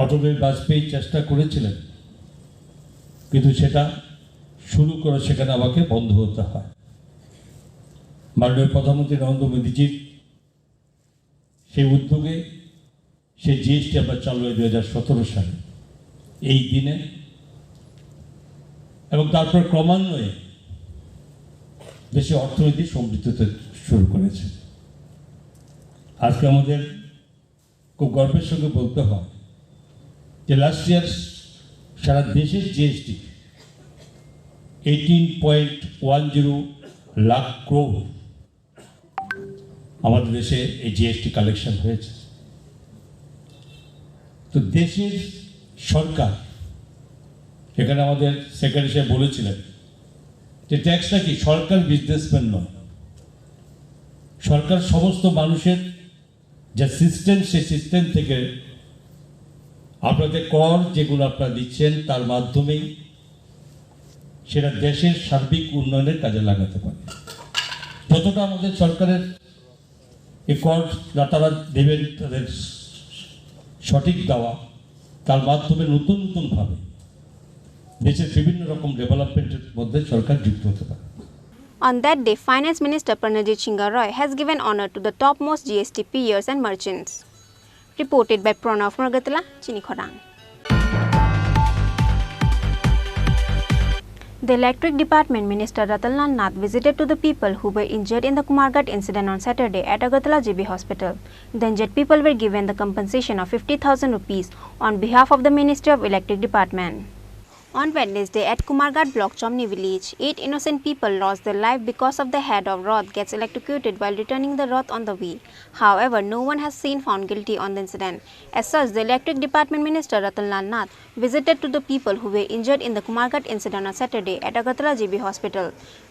অটল বিহারী বাজপেয়ী চেষ্টা করেছিলেন, কিন্তু সেটা শুরু করে সেখানে আমাকে বন্ধ হতে হয়। মাননীয় প্রধানমন্ত্রী নরেন্দ্র মোদীজির সেই উদ্যোগে সেই জিএসটি আমরা চালু হয় 2017 সালে এই দিনে, এবং তারপর ক্রমান্বয়ে দেশে অর্থনীতি সমৃদ্ধ হতে শুরু করেছে। আজকে আমাদের খুব গর্বের সঙ্গে বলতে হয় যে লাস্ট ইয়ার সারা দেশের জিএসটি 18.10 লাখ ক্রোড় আমাদের দেশে এই জিএসটি কালেকশন হয়েছে। তো দেশের সরকার, এখানে আমাদের সেক্রেটারি সাহেব বলেছিলেন যে ট্যাক্সটা কি সরকার বিজনেসম্যান নয়, সরকার সমস্ত মানুষের যে সিস্টেম, সেই সিস্টেম থেকে আপনাদের কর যেগুলো আপনারা দিচ্ছেন তার মাধ্যমেই সেটা দেশের সার্বিক উন্নয়নের কাজে লাগাতে পারে। যতটা আমাদের সরকারের এই কর তারা দেবেন তাদের সঠিক দেওয়া, তার মাধ্যমে নতুন নতুনভাবে দেশের বিভিন্ন রকম ডেভেলপমেন্টের মধ্যে সরকার যুক্ত হতে পারে। On that day, Finance Minister Pranajit Singh Roy has given honor to the topmost GST payers and merchants. Reported by Pranav Margatala, Chini Khorang. The Electric Department Minister Ratan Nath visited to the people who were injured in the Kumarghat incident on Saturday at Agartala GB Hospital. The injured people were given the compensation of 50,000 rupees on behalf of the Ministry of Electric Department. On Wednesday at Kumarghat block Chomni village, 8 innocent people lost their life because of the head of Roth gets electrocuted while returning the Roth on the way. However, no one has been found guilty on the incident. As such, the Electric Department Minister Ratan Nath visited to the people who were injured in the Kumarghat incident on Saturday at Agartala GB Hospital.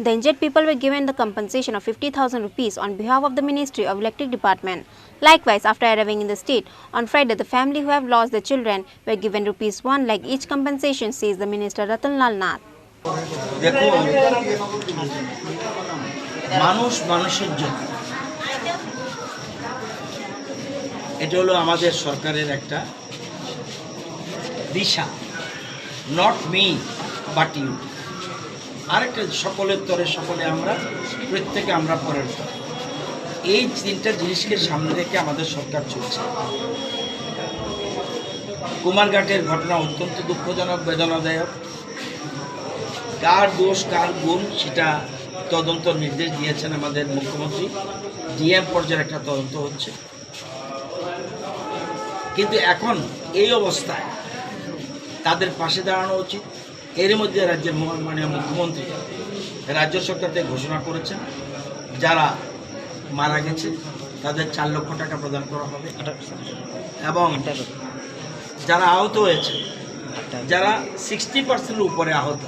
The injured people were given the compensation of 50,000 rupees on behalf of the Ministry of Electric Department. Likewise, after arriving in the state, on Friday, the family who have lost their children were given ₹1 like each compensation, says the Minister Ratan Nath. দেখুন, মানুষ মানুষের জন্য, এটা হলো আমাদের সরকারের একটা দিশা, not me but you. আরেকটা সকলের তরে সকলে আমরা, প্রত্যেকে আমরা পরের তরে, এই তিনটা জিনিসকে সামনে রেখে আমাদের সরকার চলছে। কুমারঘাটের ঘটনা অত্যন্ত দুঃখজনক, বেদনাদায়ক। কার দোষ কার গুণ সেটা তদন্ত নির্দেশ দিয়েছেন আমাদের মুখ্যমন্ত্রী, ডিএম পর্যায়ের একটা তদন্ত হচ্ছে। কিন্তু এখন এই অবস্থায় তাদের পাশে দাঁড়ানো উচিত। এর মধ্যে রাজ্যের মাননীয় মুখ্যমন্ত্রী রাজ্য সরকারকে ঘোষণা করেছেন যারা মারা গেছে তাদের 4 লক্ষ টাকা প্রদান করা হবে, এবং যারা আহত হয়েছে, যারা 60% উপরে আহত,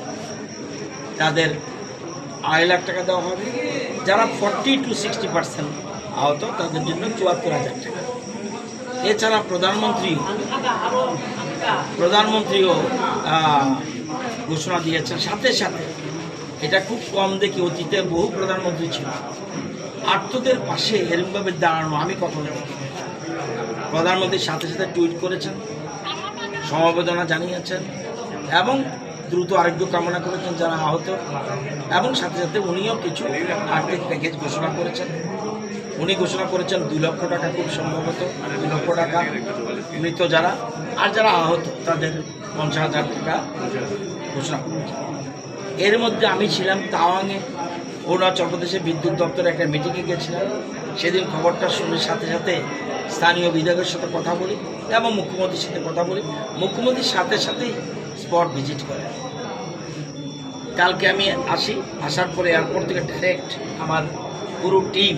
তাদের 2.5 লাখ টাকা দেওয়া হবে। যারা 40 to 60% আহত, তাদের জন্য 74,000 টাকা। এছাড়া প্রধানমন্ত্রীও ঘোষণা দিয়েছেন। সাথে সাথে এটা খুব কম দেখি, অতীতে বহু প্রধানমন্ত্রী ছিল, আর্তদের পাশে এরকমভাবে দাঁড়ানো আমি কখনো দেখি। প্রধানমন্ত্রীর সাথে সাথে টুইট করেছেন, সমবেদনা জানিয়েছেন এবং দ্রুত আরোগ্য কামনা করেছেন যারা আহত, এবং সাথে সাথে উনিও কিছু আর্থিক প্যাকেজ ঘোষণা করেছেন। উনি ঘোষণা করেছেন 2 লক্ষ টাকা, খুব সম্ভবত 2 লক্ষ টাকা মৃত যারা, আর যারা আহত তাদের 50,000 টাকা ঘোষণা করেছেন। এর মধ্যে আমি ছিলাম তাওয়াংয়ে, অরুণাচল প্রদেশের বিদ্যুৎ দপ্তরে একটা মিটিংয়ে গেছিলাম। সেদিন খবরটা শুনে সাথে সাথে স্থানীয় বিধায়কের সাথে কথা বলি এবং মুখ্যমন্ত্রীর সাথে কথা বলি। মুখ্যমন্ত্রীর সাথে সাথেই স্পট ভিজিট করে, কালকে আমি আসার পরে এয়ারপোর্ট থেকে ডাইরেক্ট আমার পুরো টিম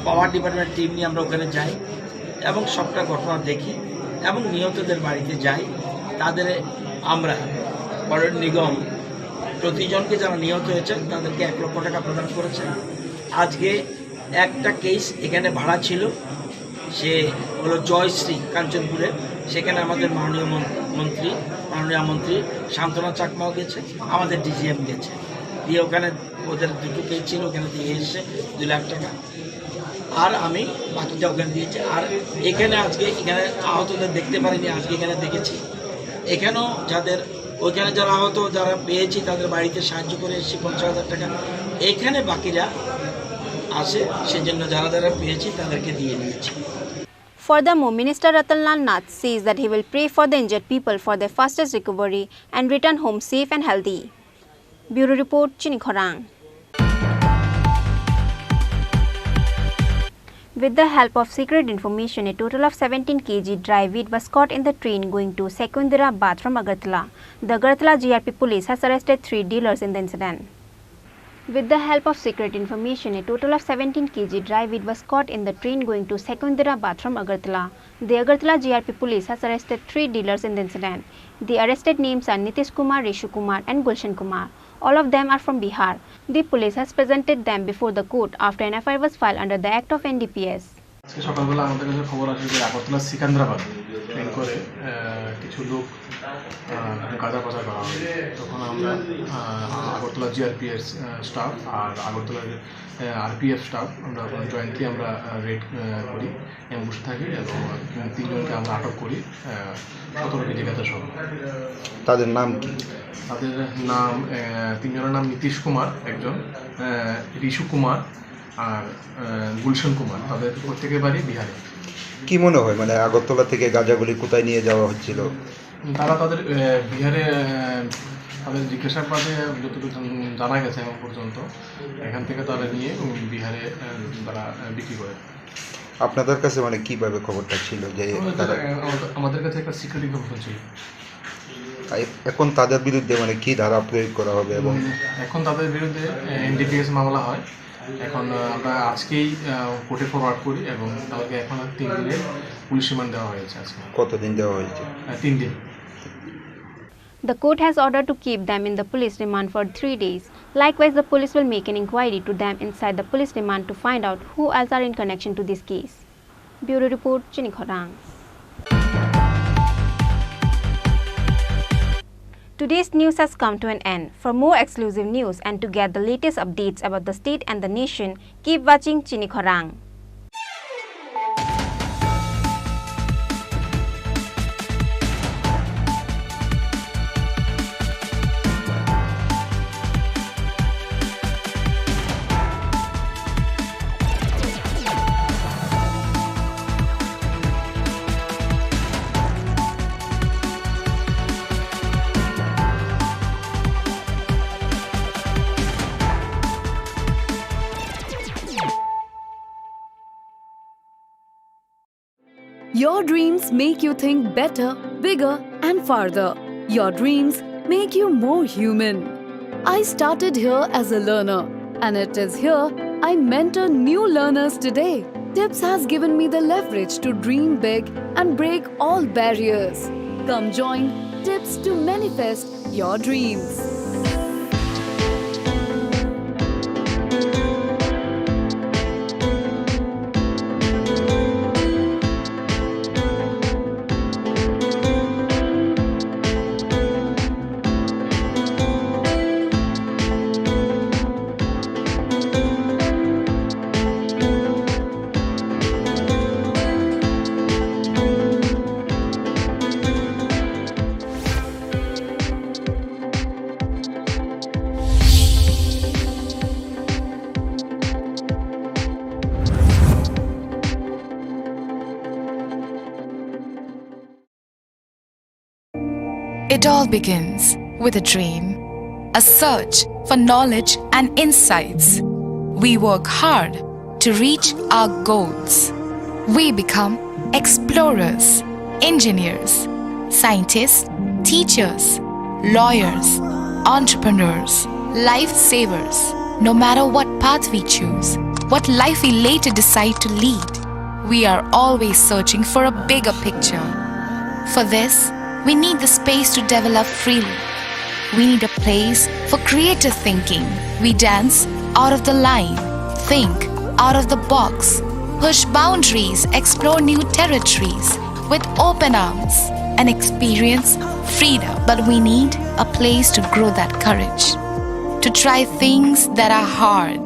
পাওয়ার ডিপার্টমেন্ট টিম নিয়ে আমরা ওখানে যাই এবং সবটা ঘটনা দেখি এবং নিহতদের বাড়িতে যাই। তাদের আমরা পৌর নিগম প্রতিজনকে যারা নিহত হয়েছেন তাদেরকে 1 লক্ষ টাকা প্রদান করেছে। আজকে একটা কেস এখানে ভাড়া ছিল, সে হলো জয়শ্রী কাঞ্চনপুরে, সেখানে আমাদের মাননীয় মন্ত্রী শান্তনা চাকমাও গেছে, আমাদের ডিজিএম গেছে, দিয়ে ওখানে ওদের 2টো কেস ছিল, ওখানে দিয়ে এসছে 2 লাখ টাকা, আর আমি বাকিটা ওখানে দিয়েছি। আর এখানে আজকে এখানে আহতদের দেখতে পারিনি, আজকে এখানে দেখেছি। এখানেও ওইখানে যারা আহত যারা পেয়েছি তাদের বাড়িতে সাহায্য করে এসেছি 50,000 টাকা। এখানে বাকিরা আসে, সেজন্য যারা পেয়েছি তাদেরকে দিয়ে দিয়েছি। Furthermore, Minister Ratanlal Nath says that he will pray for the injured people for their fastest recovery and return home safe and healthy. Bureau Report, Chini Khorang. With the help of secret information, a total of 17 kg dry wheat was caught in the train going to Secunderabad from Agartala. The Agartala GRP police has arrested 3 dealers in the incident. With the help of secret information, a total of 17 kg dry wheat was caught in the train going to Secunderabad from Agartala. The Agartala GRP police has arrested 3 dealers in the incident. The arrested names are Nitish Kumar, Reshu Kumar and Gulshan Kumar. All of them are from Bihar. The police has presented them before the court after an FIR was filed under the Act of NDPS. আজকে সকালবেলা আমাদের কাছে খবর আসে যে Agartala সিকান্দ্রাবাদ train করে কিছু লোক গাঁজা পাচার করা হয়। তখন আমরা আগরতলা জিআরপিএস স্টাফ আর আগরতলার আরপিএফ স্টাফ আমরা জয়েন্টলি আমরা রেড করি, অ্যাম্বুশ থাকি এবং 3 জনকে আমরা আটক করি 17 কেজি গাঁজা সহ। তাদের নাম কি? তাদের নাম 3 জনের নাম নীতিশ কুমার, একজন ঋষু কুমার আর গুলশন কুমার। তাদের প্রত্যেকের বাড়ি বিহারে। কি মনে হয় মানে আগরতলা থেকে গাঁজাগুলি কোথায় নিয়ে যাওয়া হচ্ছিল? তারা তাদের বিহারে তাদের জিজ্ঞাসাবাদে যতটুকু জানা গেছে এখন পর্যন্ত এখান থেকে তারা নিয়ে বিহারে তারা বিক্রি করে। আপনাদের কাছে মানে কিভাবে খবরটা ছিল যে আমাদের কাছে একটা সিক্রেট ইনফরমেশন ছিল। এখন তাদের বিরুদ্ধে মানে কি ধারা প্রয়োগ করা হবে? এবং এখন তাদের বিরুদ্ধে এনডিপিএস মামলা হয়। এখন আমরা আজকেই কোর্টে ফরওয়ার্ড করি এবং তাদেরকে এখন 3 দিনের পুলিশ রিমান্ড দেওয়া হয়েছে। আজকে কতদিন দেওয়া হয়েছে? 3 দিন। The court has ordered to keep them in the police remand for 3 days. Likewise, the police will make an inquiry to them inside the police remand to find out who else are in connection to this case. Bureau Report, Chini Khorang. Today's news has come to an end. For more exclusive news and to get the latest updates about the state and the nation, keep watching Chini Khorang. Your dreams make you think better, bigger, and farther. Your dreams make you more human. I started here as a learner, and it is here I mentor new learners today. TIPS has given me the leverage to dream big and break all barriers. Come join TIPS to manifest your dreams. It all begins with a dream, a search for knowledge and insights. We work hard to reach our goals. We become explorers, engineers, scientists, teachers, lawyers, entrepreneurs, lifesavers. No matter what path we choose, what life we later decide to lead, we are always searching for a bigger picture. For this, we need the space to develop freely. We need a place for creative thinking. We dance out of the line, think out of the box, push boundaries, explore new territories with open arms and experience freedom. But we need a place to grow that courage, to try things that are hard.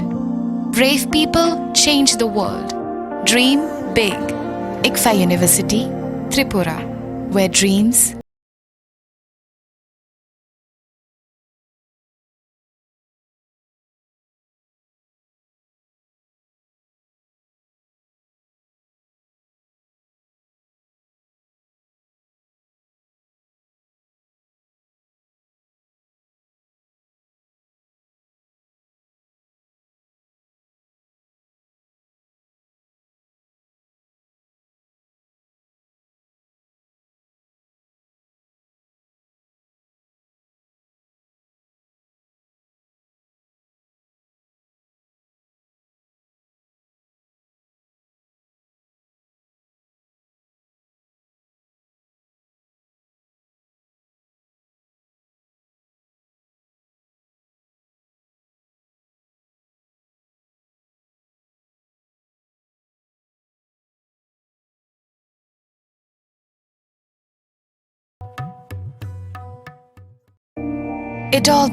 Brave people change the world. Dream big. ICFA University, Tripura, where dreams it all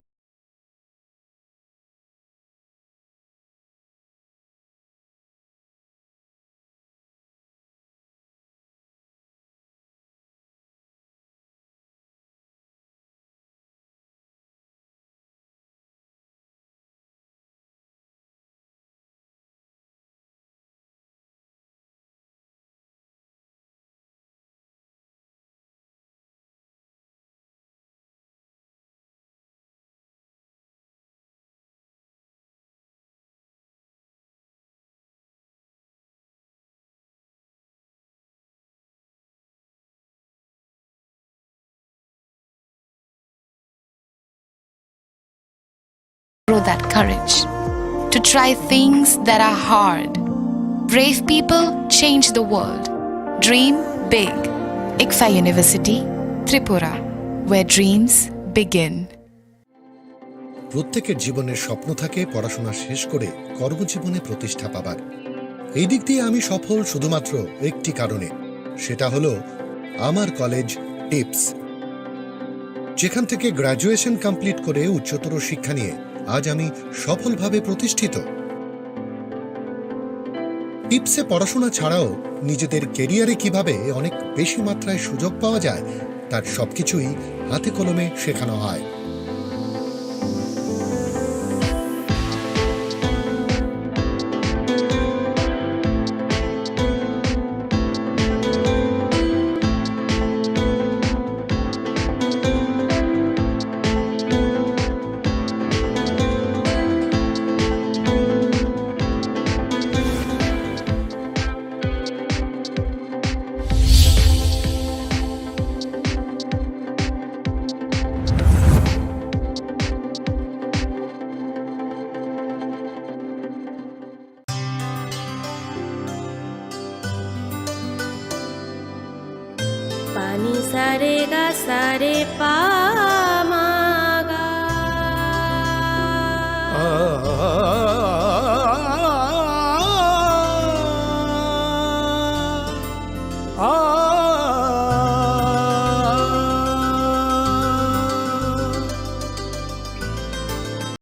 grow that courage, to try things that are hard. Brave people change the world. Dream big. ICFA University, Tripura, where dreams begin. প্রত্যেকের জীবনের স্বপ্ন থাকে পড়াশোনা শেষ করে কর্মজীবনে প্রতিষ্ঠা পাবার। এই দিক দিয়ে আমি সফল শুধুমাত্র একটি কারণে, সেটা হলো আমার কলেজ টিপস, যেখান থেকে গ্র্যাজুয়েশন কমপ্লিট করে উচ্চতর শিক্ষা নিয়ে আজ আমি সফলভাবে প্রতিষ্ঠিত। টিপসে পড়াশোনা ছাড়াও নিজেদের কেরিয়ারে কিভাবে অনেক বেশি মাত্রায় সুযোগ পাওয়া যায় তার সবকিছুই হাতে কলমে শেখানো হয়। पानी सारे गा सारे पा